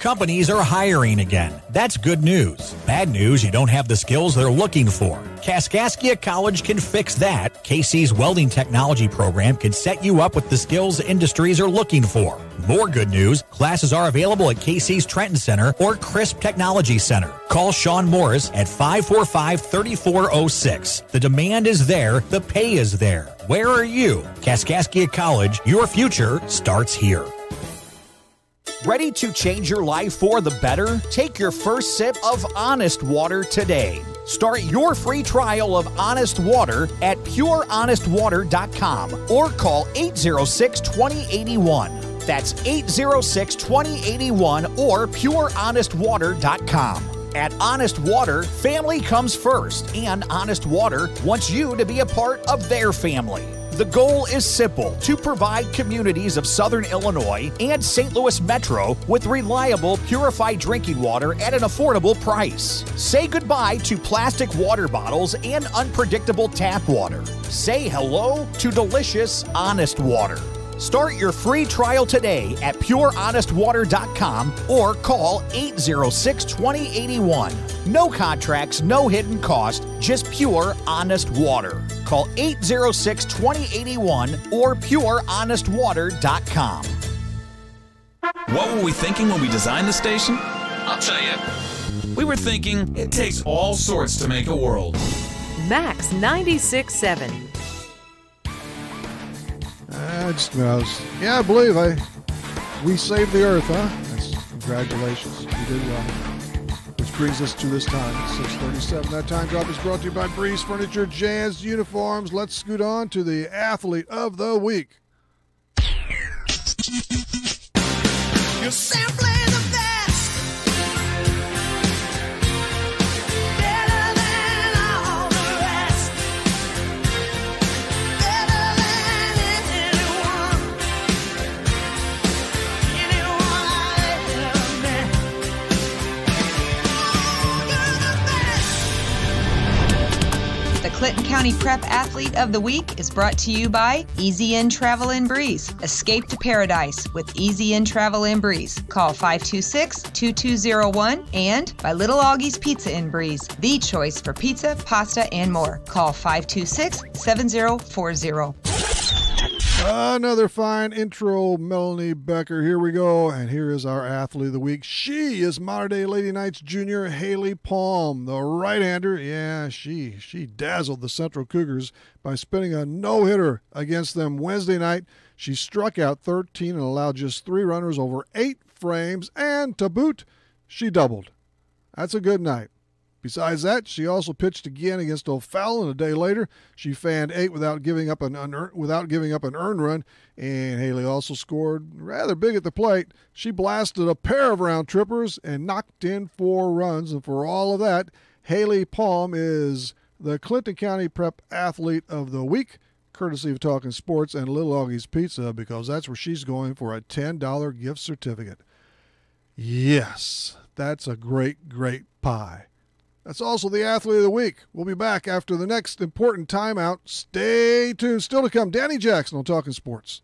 companies are hiring again. That's good news. Bad news, you don't have the skills they're looking for. Kaskaskia College can fix that. KC's welding technology program can set you up with the skills industries are looking for. More good news, classes are available at KC's Trenton Center or Crisp Technology Center. Call Sean Morris at 545-3406. The demand is there, the pay is there. Where are you? Kaskaskia College, your future starts here. Ready to change your life for the better? Take your first sip of Honest Water today. Start your free trial of Honest Water at purehonestwater.com or call 806-2081. That's 806-2081 or purehonestwater.com. At Honest Water, family comes first, and Honest Water wants you to be a part of their family. The goal is simple, to provide communities of Southern Illinois and St. Louis Metro with reliable, purified drinking water at an affordable price. Say goodbye to plastic water bottles and unpredictable tap water. Say hello to delicious, honest water. Start your free trial today at purehonestwater.com or call 806-2081. No contracts, no hidden cost, just pure, honest water. Call 806-2081 or purehonestwater.com. What were we thinking when we designed the station? I'll tell you. We were thinking it takes all sorts to make a world. Max 96.7. I believe we saved the earth, huh? Yes, congratulations. You did well. Which brings us to this time at 6:37. That time drop is brought to you by Breeze Furniture, Jazz Uniforms. Let's scoot on to the Athlete of the Week. You're simply the best. Better than all the rest. Better than anyone. Anyone I ever met. The Clinton County Prep Athlete of the Week is brought to you by Easy In Travel and Breeze. Escape to paradise with Easy In Travel and Breeze. Call 526-2201 and by Little Augie's Pizza in Breeze. The choice for pizza, pasta, and more. Call 526-7040. Another fine intro, Melanie Becker. Here we go, and here is our Athlete of the Week. She is modern-day Lady Knights junior Haley Palm, the right-hander. Yeah, she dazzled the Central Cougars by spinning a no-hitter against them Wednesday night. She struck out 13 and allowed just 3 runners over 8 frames, and to boot, she doubled. That's a good night. Besides that, she also pitched again against O'Fallon a day later. She fanned 8 without giving up an earned run, and Haley also scored rather big at the plate. She blasted a pair of round trippers and knocked in 4 runs, and for all of that, Haley Palm is the Clinton County Prep Athlete of the Week, courtesy of Talkin Sports and Little Augie's Pizza, because that's where she's going for a $10 gift certificate. Yes, that's a great, great pie. That's also the Athlete of the Week. We'll be back after the next important timeout. Stay tuned. Still to come, Danny Jackson on Talkin Sports.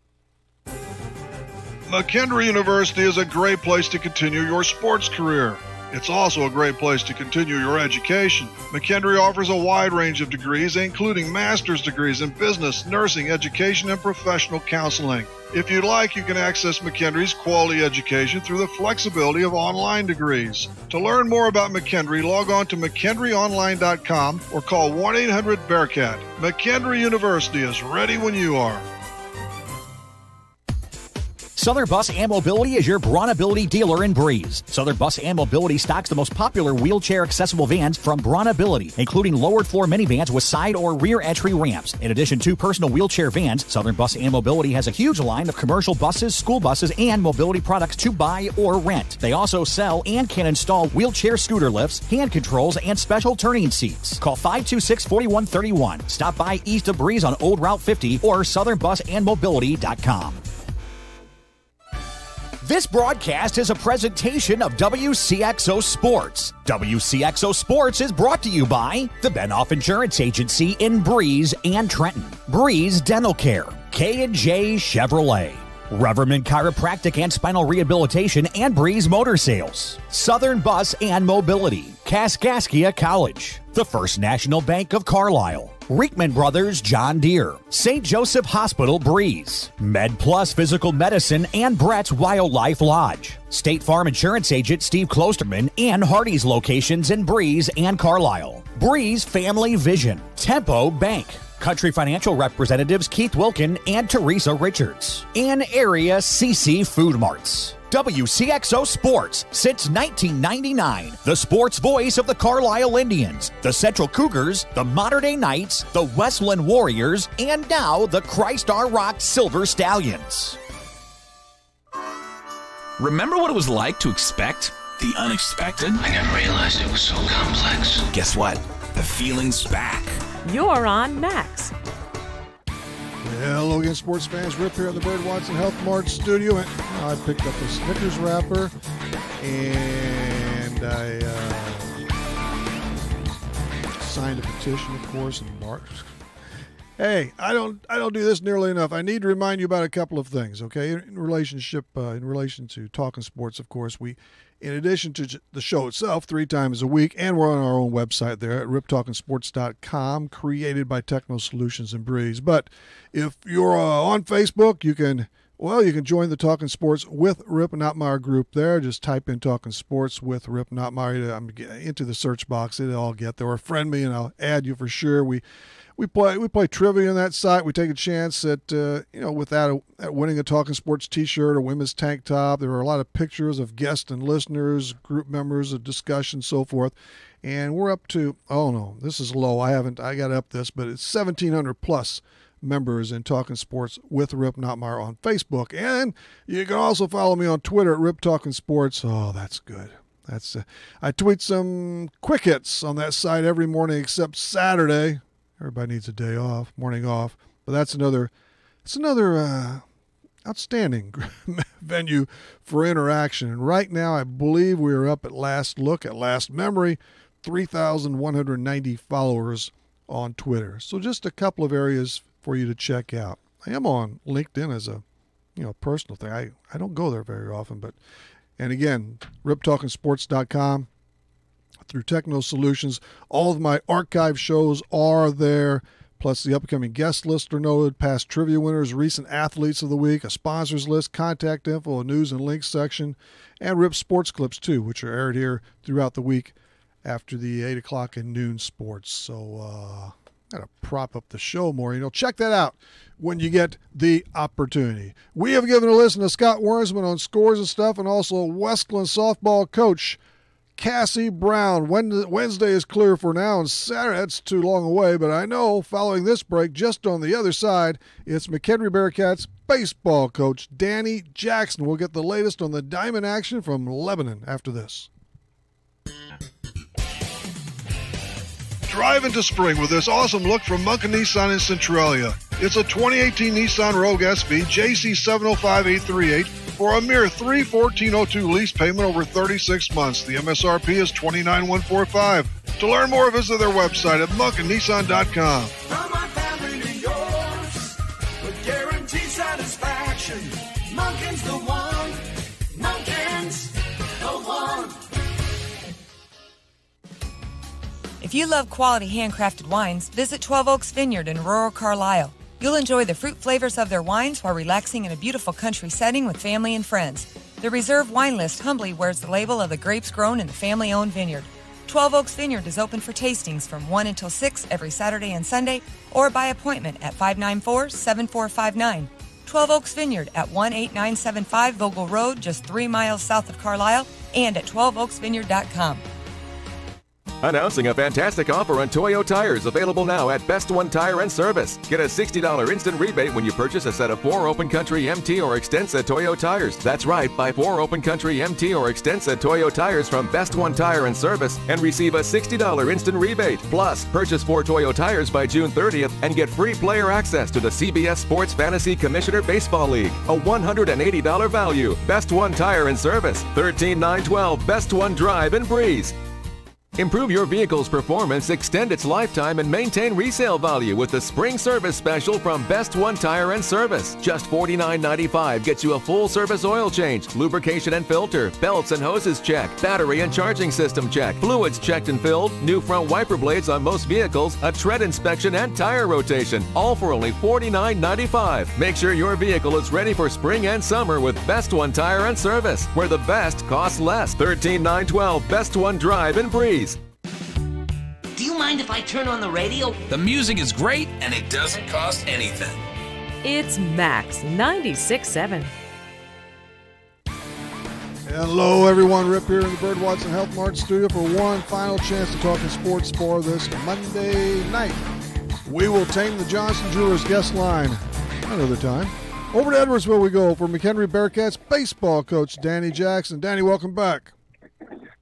McKendree University is a great place to continue your sports career. It's also a great place to continue your education. McKendree offers a wide range of degrees, including master's degrees in business, nursing, education, and professional counseling. If you'd like, you can access McKendree's quality education through the flexibility of online degrees. To learn more about McKendree, log on to McKendreeOnline.com or call 1-800-BEARCAT. McKendree University is ready when you are. Southern Bus and Mobility is your Brawnability dealer in Breeze. Southern Bus and Mobility stocks the most popular wheelchair-accessible vans from Brawnability, including lowered floor minivans with side or rear entry ramps. In addition to personal wheelchair vans, Southern Bus and Mobility has a huge line of commercial buses, school buses, and mobility products to buy or rent. They also sell and can install wheelchair scooter lifts, hand controls, and special turning seats. Call 526-4131. Stop by east of Breeze on Old Route 50 or southernbusandmobility.com. This broadcast is a presentation of Wcxo Sports. Wcxo Sports is brought to you by the Benoff Insurance Agency in Breeze and Trenton, Breeze Dental Care, K&J Chevrolet, Reverman Chiropractic and Spinal Rehabilitation and Breeze Motor Sales, Southern Bus and Mobility, Kaskaskia College, the First National Bank of Carlisle, Reekman Brothers John Deere, St. Joseph Hospital Breeze, Med Plus Physical Medicine and Brett's Wildlife Lodge, State Farm Insurance Agent Steve Klosterman and Hardy's locations in Breeze and Carlisle, Breeze Family Vision, Tempo Bank, Country Financial representatives Keith Wilkin and Teresa Richards, and area CC Food Marts. WCXO Sports since 1999. The sports voice of the Carlisle Indians, the Central Cougars, the Mater Dei Knights, the Westland Warriors, and now the Christ Our Rock Silver Stallions. Remember what it was like to expect the unexpected? I never realized it was so complex. Guess what? The feeling's back. You're on Max. Hello again, sports fans. Rip here at the Bird Watson Health Mart studio. And I picked up a Snickers wrapper, and I signed a petition, of course, and marked. Hey, I don't do this nearly enough. I need to remind you about a couple of things, okay? In relation to Talkin Sports, of course, we, in addition to the show itself, 3 times a week, and we're on our own website there at riptalkinsports.com, created by Techno Solutions and Breeze. But if you're on Facebook, you can join the Talkin Sports with Rip Notmeyer group there. Just type in Talkin Sports with Rip Notmeyer into the search box. It'll all get there. Or friend me, and I'll add you for sure. We play trivia on that site. We take a chance at winning a Talkin Sports T-shirt or women's tank top. There are a lot of pictures of guests and listeners, group members, of discussion, so forth. And we're up to, oh no, this is low. I got up this, but it's 1,700 plus members in Talkin Sports with Rip Notmeyer on Facebook. And you can also follow me on Twitter at Rip Talkin Sports. Oh, that's good. I tweet some quick hits on that site every morning except Saturday. Everybody needs a day off, morning off, but it's another outstanding venue for interaction. And right now, I believe we are up at last memory, 3,190 followers on Twitter. So just a couple of areas for you to check out. I am on LinkedIn as a personal thing. I don't go there very often, and again, riptalkinsports.com. Through Techno Solutions. All of my archive shows are there, plus the upcoming guest list are noted, past trivia winners, recent athletes of the week, a sponsors list, contact info, a news and links section, and Rip Sports Clips too, which are aired here throughout the week after the 8 o'clock and noon sports. So got to prop up the show more. Check that out when you get the opportunity. We have given a listen to Scott Wormsman on scores and stuff, and also Westland softball coach Cassie Brown. Wednesday is clear for now, and Saturday, that's too long away, but I know following this break, just on the other side, it's McHenry Bearcats baseball coach Danny Jackson. We'll get the latest on the diamond action from Lebanon after this. Drive into spring with this awesome look from Munkin Nissan in Centralia. It's a 2018 Nissan Rogue SV JC705838 for a mere $314.02 lease payment over 36 months. The MSRP is $29,145. To learn more, visit their website at munkinnissan.com. From my family to yours, with guaranteed satisfaction. Munkin's the one. Munkin's the one. If you love quality handcrafted wines, visit 12 Oaks Vineyard in rural Carlisle. You'll enjoy the fruit flavors of their wines while relaxing in a beautiful country setting with family and friends. The Reserve Wine List humbly wears the label of the grapes grown in the family-owned vineyard. 12 Oaks Vineyard is open for tastings from 1 until 6 every Saturday and Sunday, or by appointment at 594-7459. 12 Oaks Vineyard at 18975 Vogel Road, just 3 miles south of Carlisle, and at 12oaksvineyard.com. Announcing a fantastic offer on Toyo tires, available now at Best One Tire and Service. Get a $60 instant rebate when you purchase a set of 4 Open Country MT or Extensa Toyo tires. That's right, buy 4 Open Country MT or Extensa Toyo tires from Best One Tire and Service and receive a $60 instant rebate. Plus, purchase 4 Toyo tires by June 30th and get free player access to the CBS Sports Fantasy Commissioner Baseball League. A $180 value. Best One Tire and Service, 13912 Best One Drive in Breeze. Improve your vehicle's performance, extend its lifetime, and maintain resale value with the spring service special from Best One Tire and Service. Just $49.95 gets you a full service oil change, lubrication and filter, belts and hoses check, battery and charging system check, fluids checked and filled, new front wiper blades on most vehicles, a tread inspection and tire rotation, all for only $49.95. Make sure your vehicle is ready for spring and summer with Best One Tire and Service, where the best costs less. 13912 Best One Drive in Breeze. Do you mind if I turn on the radio? The music is great and it doesn't cost anything. It's Max 96.7. Hello, everyone. Rip here in the Bird Watson Health Mart studio for one final chance to talk in sports for this Monday night. We will tame the Johnson Jewelers guest line another time. Over to Edwardsville we go for McHenry Bearcats baseball coach Danny Jackson. Danny, welcome back.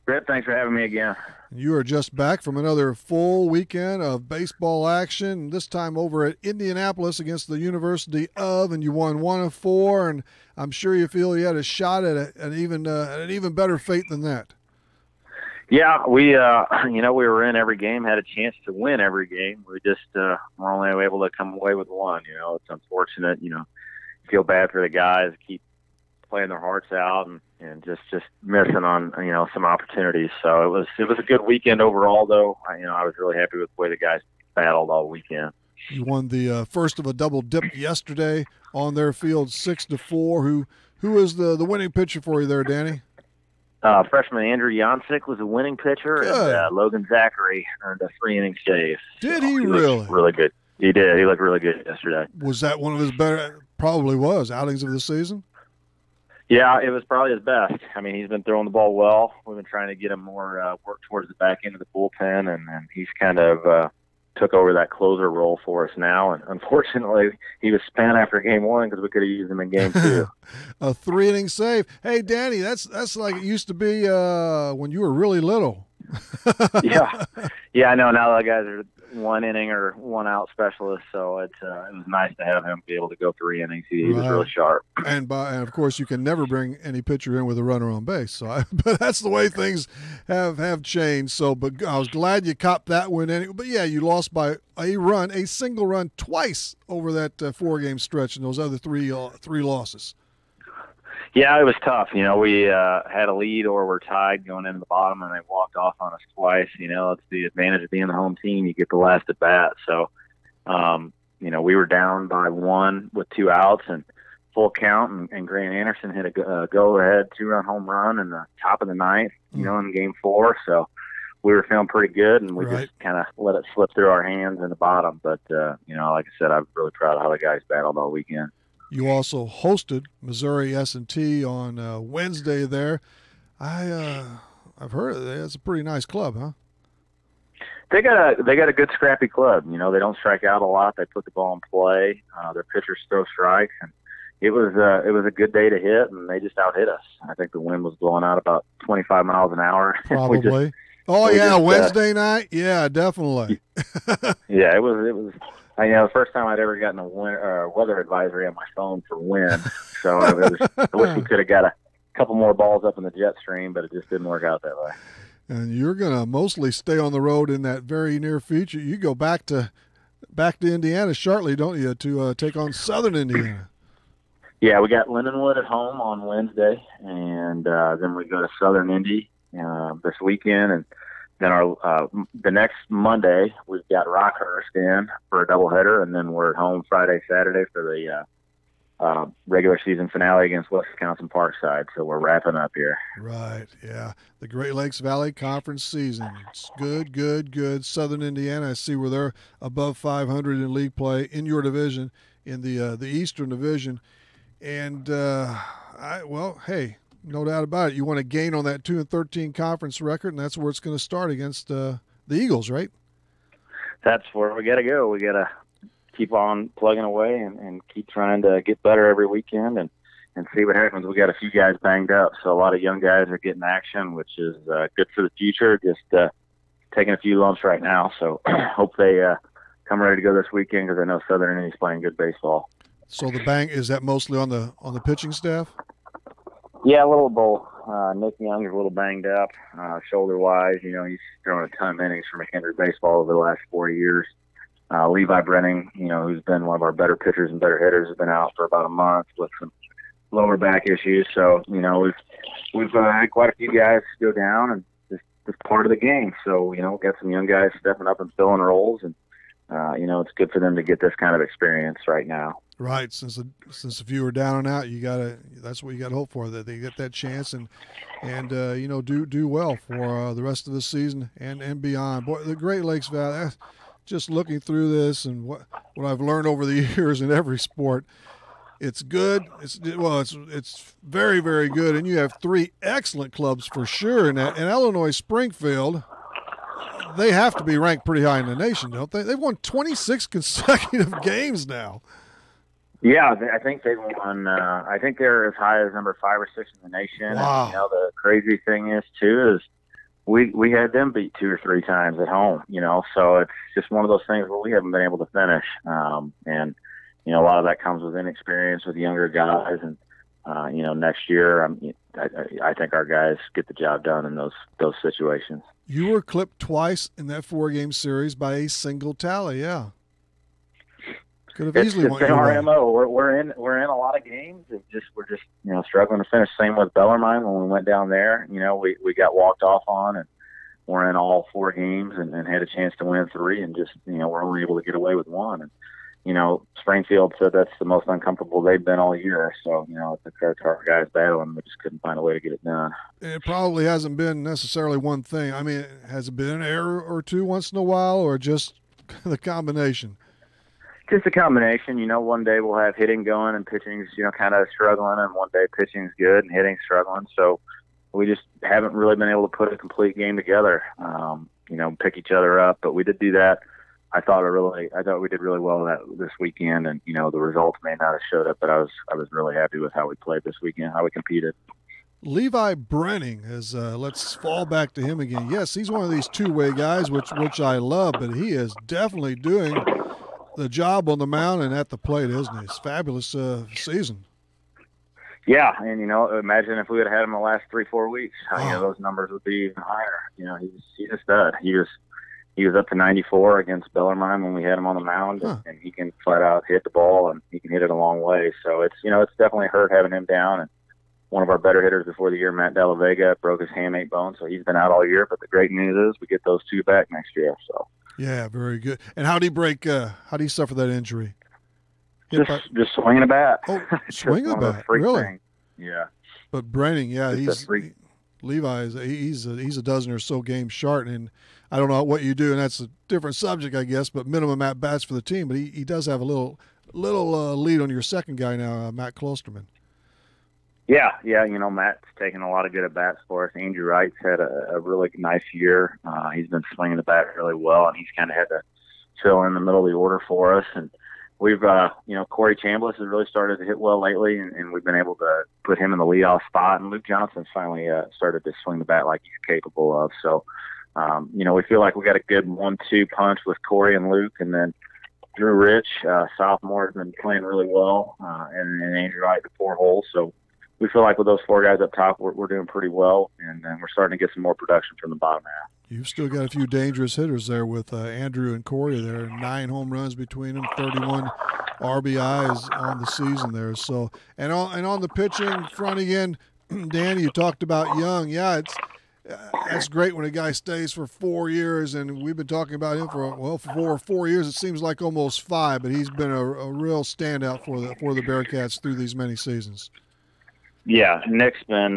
Rip, thanks for having me again. You are just back from another full weekend of baseball action, this time over at Indianapolis against the University of, and you won 1 of 4, and I'm sure you feel you had a shot at an even better fate than that. Yeah, we were in every game, had a chance to win every game. We just were only able to come away with one. It's unfortunate. Feel bad for the guys, keep playing their hearts out and just missing on some opportunities. So it was a good weekend overall, though. I was really happy with the way the guys battled all weekend. You won the first of a double dip yesterday on their field, 6-4. Who is the winning pitcher for you there, Danny? Freshman Andrew Yancic was a winning pitcher, and Logan Zachary earned a 3-inning save. Did he really? Really good. He did. He looked really good yesterday. Was that one of his better? Probably was outings of the season. Yeah, it was probably his best. I mean, he's been throwing the ball well. We've been trying to get him more work towards the back end of the bullpen, and he's kind of took over that closer role for us now. And unfortunately, he was spent after game 1 because we could have used him in game 2. A 3-inning save. Hey, Danny, that's like it used to be when you were really little. Yeah, I know. Now the guys are 1 inning or 1 out specialists, so it was nice to have him be able to go 3 innings. He was really sharp. And of course, you can never bring any pitcher in with a runner on base. So, but that's the way things have changed. So, but I was glad you copped that win. But yeah, you lost by a single run twice over that 4-game stretch, and those other three losses. Yeah, it was tough. We had a lead or we're tied going into the bottom, and they walked off on us twice. It's the advantage of being the home team. You get the last at bat. So, we were down by 1 with 2 outs and full count, and Grant Anderson hit a go-ahead 2-run home run in the top of the 9th, in game 4. So we were feeling pretty good, and we just kind of let it slip through our hands in the bottom. But, like I said, I'm really proud of how the guys battled all weekend. You also hosted Missouri S&T on Wednesday there. I've heard of it. It's a pretty nice club, huh? They got a good scrappy club. They don't strike out a lot. They put the ball in play. Their pitchers throw strikes, and it was a good day to hit, and they just out hit us. I think the wind was blowing out about 25 miles an hour. Probably. Wednesday night. Yeah, definitely. Yeah, it was. The first time I'd ever gotten a weather advisory on my phone for wind. So I wish we could have got a couple more balls up in the jet stream, but it just didn't work out that way. And you're going to mostly stay on the road in that very near future. You go back to Indiana shortly, don't you, to take on Southern Indiana? Yeah, we got Lindenwood at home on Wednesday, and then we go to Southern Indy this weekend, and then the next Monday we've got Rockhurst in for a doubleheader, and then we're at home Friday, Saturday for the regular season finale against Wisconsin Parkside. So we're wrapping up here. Right, yeah. The Great Lakes Valley Conference season. It's good. Southern Indiana, I see where they're above 500 in league play in your division, in the Eastern Division. And, hey, no doubt about it. You want to gain on that 2-13 conference record, and that's where it's going to start against the Eagles, right? That's where we got to go. We got to keep on plugging away and keep trying to get better every weekend and see what happens. We got a few guys banged up, so a lot of young guys are getting action, which is good for the future. Just taking a few lumps right now, so hope they come ready to go this weekend because I know Southern Indy's playing good baseball. So the bang, is that mostly on the pitching staff? Yeah, a little both. Nick Young is a little banged up, shoulder-wise. You know, he's thrown a ton of innings for McHenry baseball over the last 4 years. Levi Brenning, you know, who's been one of our better pitchers and better hitters, has been out for about a month with some lower back issues. So, you know, we've had quite a few guys go down, and just part of the game. So, you know, got some young guys stepping up and filling roles, and you know, it's good for them to get this kind of experience right now. Right, since a few are down and out, that's what you got to hope for, that they get that chance and you know, do well for the rest of the season and beyond. Boy, the Great Lakes Valley, just looking through this and what I've learned over the years in every sport, it's good. It's very, very good, and you have 3 excellent clubs for sure. And Illinois Springfield, they have to be ranked pretty high in the nation, don't they? They've won 26 consecutive games now. Yeah, I think they've won. I think they're as high as number 5 or 6 in the nation. Wow. And, you know, the crazy thing is too is we had them beat 2 or 3 times at home. You know, so it's just one of those things where we haven't been able to finish. And you know, a lot of that comes with inexperience with younger guys. And you know, next year, I think our guys get the job done in those situations. You were clipped twice in that 4-game series by a single tally. Yeah. Could have easily won. It's been our MO. We're in a lot of games, and we're just you know, struggling to finish. Same with Bellarmine when we went down there. You know, we got walked off on, and we're in all 4 games and had a chance to win 3, and just you know, we're only able to get away with 1. And you know, Springfield said that's the most uncomfortable they've been all year. So you know, it's our guys battling. We just couldn't find a way to get it done. It probably hasn't been necessarily one thing. I mean, has it been an error or 2 once in a while, or just the combination? Just a combination. You know, one day we'll have hitting going and pitching's, you know, kind of struggling, and one day pitching's good and hitting's struggling. So we just haven't really been able to put a complete game together, you know, pick each other up. But we did do that. I thought we did really well this weekend, and, you know, the results may not have showed up, but I was really happy with how we played this weekend, how we competed. Levi Brenning is, let's fall back to him again. Yes, he's one of these two-way guys, which I love, but he is definitely doing the job on the mound and at the plate, isn't he? It's a fabulous season. Yeah, and you know, imagine if we would have had him the last 3-4 weeks, you know, those numbers would be even higher. You know, he's a stud. He was up to 94 against Bellarmine when we had him on the mound, and he can flat out hit the ball, and he can hit it a long way. So it's, you know, it's definitely hurt having him down. And one of our better hitters before the year, Matt Della Vega, broke his hamate bone, so he's been out all year. But the great news is we get those 2 back next year. So. Yeah, very good. And how did he suffer that injury? Just swinging a bat. Oh, swinging a bat, really? Things. Yeah. But Brenning, yeah, Levi he's a dozen or so games short, and I don't know what you do, and that's a different subject, I guess. But minimum at bats for the team, but he does have a little lead on your second guy now, Matt Klosterman. Yeah, you know, Matt's taken a lot of good at-bats for us. Andrew Wright's had a really nice year. He's been swinging the bat really well, and he's kind of had to fill in the middle of the order for us. And we've, you know, Corey Chambliss has really started to hit well lately, and we've been able to put him in the leadoff spot. And Luke Johnson's finally started to swing the bat like he's capable of. So, you know, we feel like we got a good 1-2 punch with Corey and Luke, and then Drew Rich, sophomore, has been playing really well, and Andrew Wright, the 4 holes. So, we feel like with those 4 guys up top, we're doing pretty well, and we're starting to get some more production from the bottom half. You've still got a few dangerous hitters there with Andrew and Corey there. 9 home runs between them, 31 RBIs on the season there. So, and on the pitching front again, Danny, you talked about Young. Yeah, that's great when a guy stays for 4 years, and we've been talking about him for 4 years. It seems like almost 5, but he's been a real standout for the Bearcats through these many seasons. Yeah, Nick's been,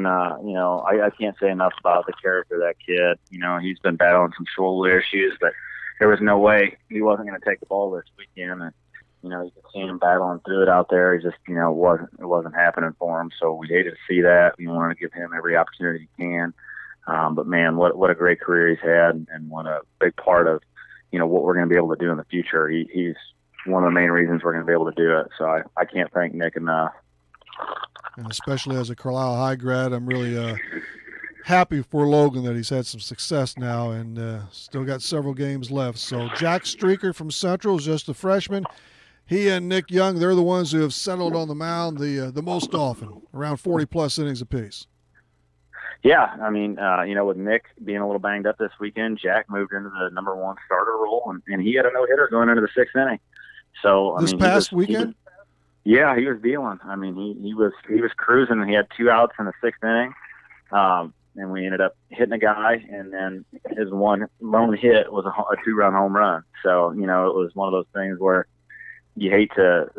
you know, I can't say enough about the character of that kid. You know, he's been battling some shoulder issues, but there was no way he wasn't going to take the ball this weekend. And, you know, you could see him battling through it out there. He just, you know, it wasn't happening for him. So we hated to see that. We wanted to give him every opportunity he can. But, man, what a great career he's had, and what a big part of, you know, what we're going to be able to do in the future. He's one of the main reasons we're going to be able to do it. So I can't thank Nick enough. And especially as a Carlisle High grad, I'm really happy for Logan that he's had some success now, and still got several games left. So Jack Streaker from Central is just a freshman. He and Nick Young, they're the ones who have settled on the mound the most often, around 40-plus innings apiece. Yeah, I mean, with Nick being a little banged up this weekend, Jack moved into the number one starter role, and he had a no-hitter going into the 6th inning. So this past weekend? He was dealing. I mean, he was cruising. He had 2 outs in the 6th inning, and we ended up hitting a guy, and then his one lone hit was a 2-run home run. So, it was one of those things where you hate to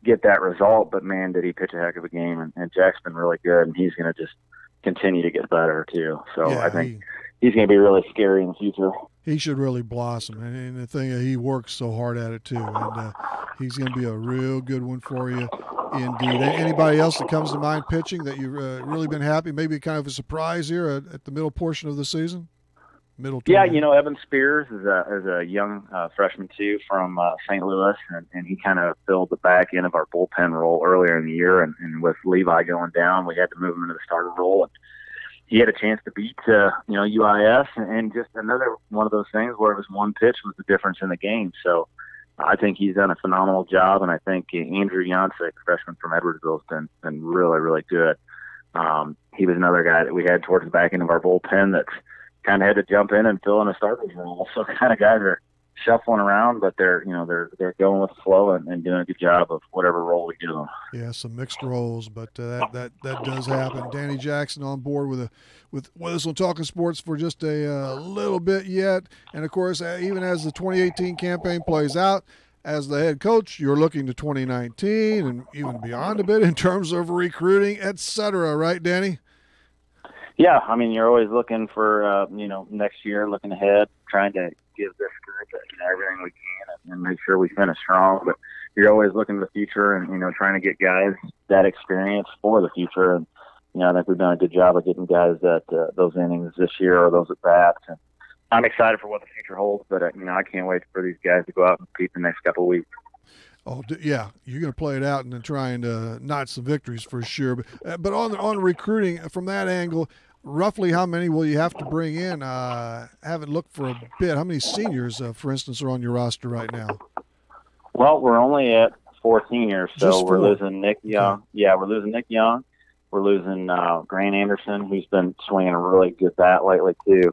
get that result, but, man, did he pitch a heck of a game, and Jack's been really good, and he's going to just continue to get better too. So I think he's going to be really scary in the future. He should really blossom, and the thing he works so hard at it too, and he's going to be a real good one for you indeed. Anybody else that comes to mind pitching that you've really been happy? Maybe kind of a surprise here at the middle portion of the season. Yeah, Evan Spears is a young freshman too from St. Louis, and he kind of filled the back end of our bullpen role earlier in the year. And with Levi going down, we had to move him into the starter role. And he had a chance to beat UIS, and just another one of those things where it was one pitch was the difference in the game. So I think he's done a phenomenal job, and I think Andrew Yancic, freshman from Edwardsville, has been really, really good. He was another guy that we had towards the back end of our bullpen that's kind of had to jump in and fill in a starter's role. So kind of guys are shuffling around, but they're going with the flow and doing a good job of whatever role we give them. Yeah, some mixed roles, but that does happen. Danny Jackson on board with us on Talkin' Sports for just a little bit yet, and of course, even as the 2018 campaign plays out, as the head coach, you're looking to 2019 and even beyond a bit in terms of recruiting, etc. Right, Danny? Yeah, I mean, you're always looking for, next year, looking ahead, trying to give this group everything we can and make sure we finish strong. But you're always looking to the future and, trying to get guys that experience for the future. And, I think we've done a good job of getting guys those innings this year or those at bats. And I'm excited for what the future holds, but, I can't wait for these guys to go out and compete the next couple of weeks. Oh, yeah, you're going to play it out and then try and notch some victories for sure. But on recruiting, from that angle, roughly how many will you have to bring in? Haven't looked for a bit. How many seniors, for instance, are on your roster right now? Well, we're only at 4 seniors, so Just we're 4. losing Nick Young. Okay. Yeah, we're losing Nick Young. We're losing Grant Anderson, who's been swinging a really good bat lately too.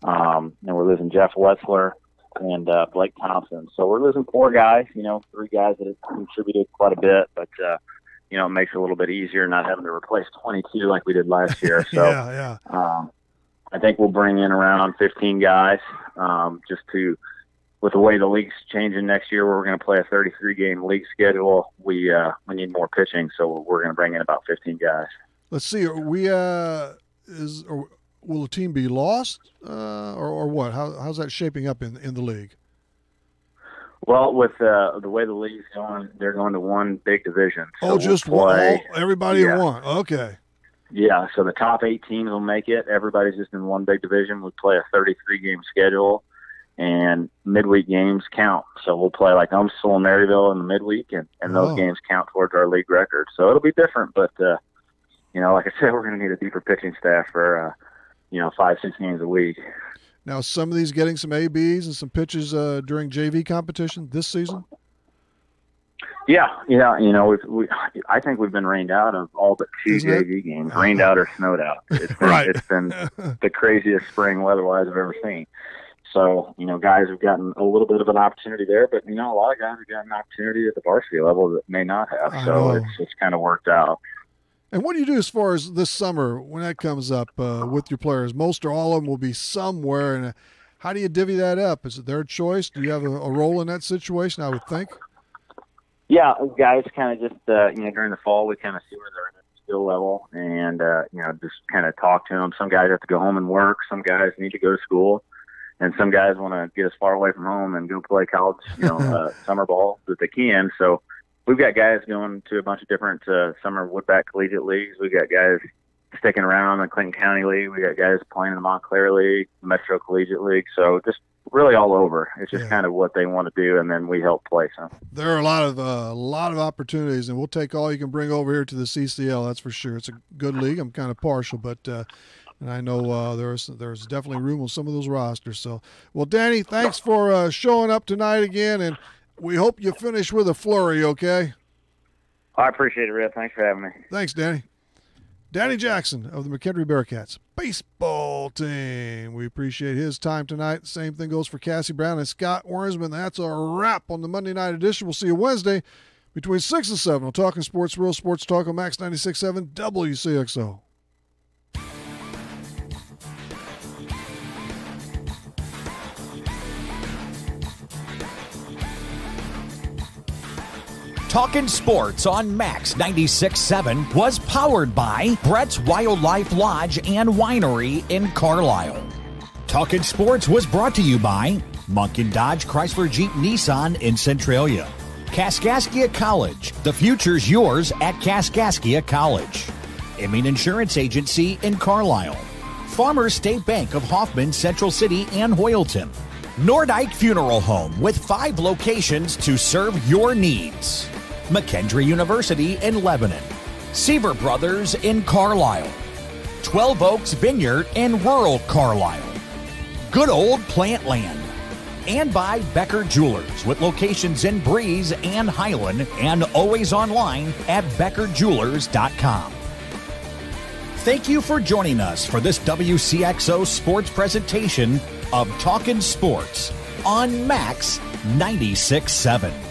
And we're losing Jeff Wetzler and Blake Thompson. So we're losing 4 guys, 3 guys that have contributed quite a bit, but it makes it a little bit easier not having to replace 22 like we did last year. So yeah. I think we'll bring in around 15 guys with the way the league's changing next year, where we're going to play a 33-game league schedule. We need more pitching, so we're going to bring in about 15 guys. Let's see. Will the team be lost or what? How's that shaping up in the league? Well, with the way the league's going, they're going to one big division. So just one? Everybody in one. Okay. Yeah, so the top 8 teams will make it. Everybody's just in one big division. We play a 33-game schedule, and midweek games count. So we'll play like Umsel and Maryville in the midweek, and those games count towards our league record. So it'll be different, but, like I said, we're going to need a deeper pitching staff for, 5-6 games a week. Now, some of these getting some ABs and some pitches during JV competition this season? Yeah. I think we've been rained out of all but 2 JV games, rained out or snowed out. It's been, It's been the craziest spring weather-wise I've ever seen. So, guys have gotten a little bit of an opportunity there, but, a lot of guys have gotten an opportunity at the varsity level that may not have. So it's kind of worked out. And what do you do as far as this summer when that comes up with your players? Most or all of them will be somewhere. And how do you divvy that up? Is it their choice? Do you have a role in that situation, I would think? Yeah, guys kind of just, during the fall, we kind of see where they're at the skill level and, just kind of talk to them. Some guys have to go home and work. Some guys need to go to school. And some guys want to get as far away from home and go play college, summer ball that they can. So we've got guys going to a bunch of different summer Woodback collegiate leagues. We've got guys sticking around in the Clinton County League. We got guys playing in the Montclair League, Metro Collegiate League. So just really all over. It's just kind of what they want to do, and then we help place them. There are a lot of opportunities, and we'll take all you can bring over here to the CCL. That's for sure. It's a good league. I'm kind of partial, but and I know there's definitely room on some of those rosters. So, well, Danny, thanks for showing up tonight again, and we hope you finish with a flurry, okay? I appreciate it, Red. Thanks for having me. Thanks, Danny. Danny Jackson of the McHenry Bearcats baseball team. We appreciate his time tonight. Same thing goes for Cassie Brown and Scott Orangeman. That's a wrap on the Monday night edition. We'll see you Wednesday between 6 and 7 on Talking Sports, Real Sports Talk on Max 96.7 WCXO. Talkin' Sports on Max 96.7 was powered by Brett's Wildlife Lodge and Winery in Carlisle. Talkin' Sports was brought to you by Munkin Dodge Chrysler Jeep Nissan in Centralia. Kaskaskia College. The future's yours at Kaskaskia College. Emin Insurance Agency in Carlisle. Farmers State Bank of Hoffman, Central City, and Hoyleton. Nordike Funeral Home with 5 locations to serve your needs. McKendree University in Lebanon. Seaver Brothers in Carlisle. 12 Oaks Vineyard in rural Carlisle. Good Old Plant Land. And by Becker Jewelers with locations in Breeze and Highland and always online at beckerjewelers.com. Thank you for joining us for this WCXO sports presentation of Talkin' Sports on Max 96.7.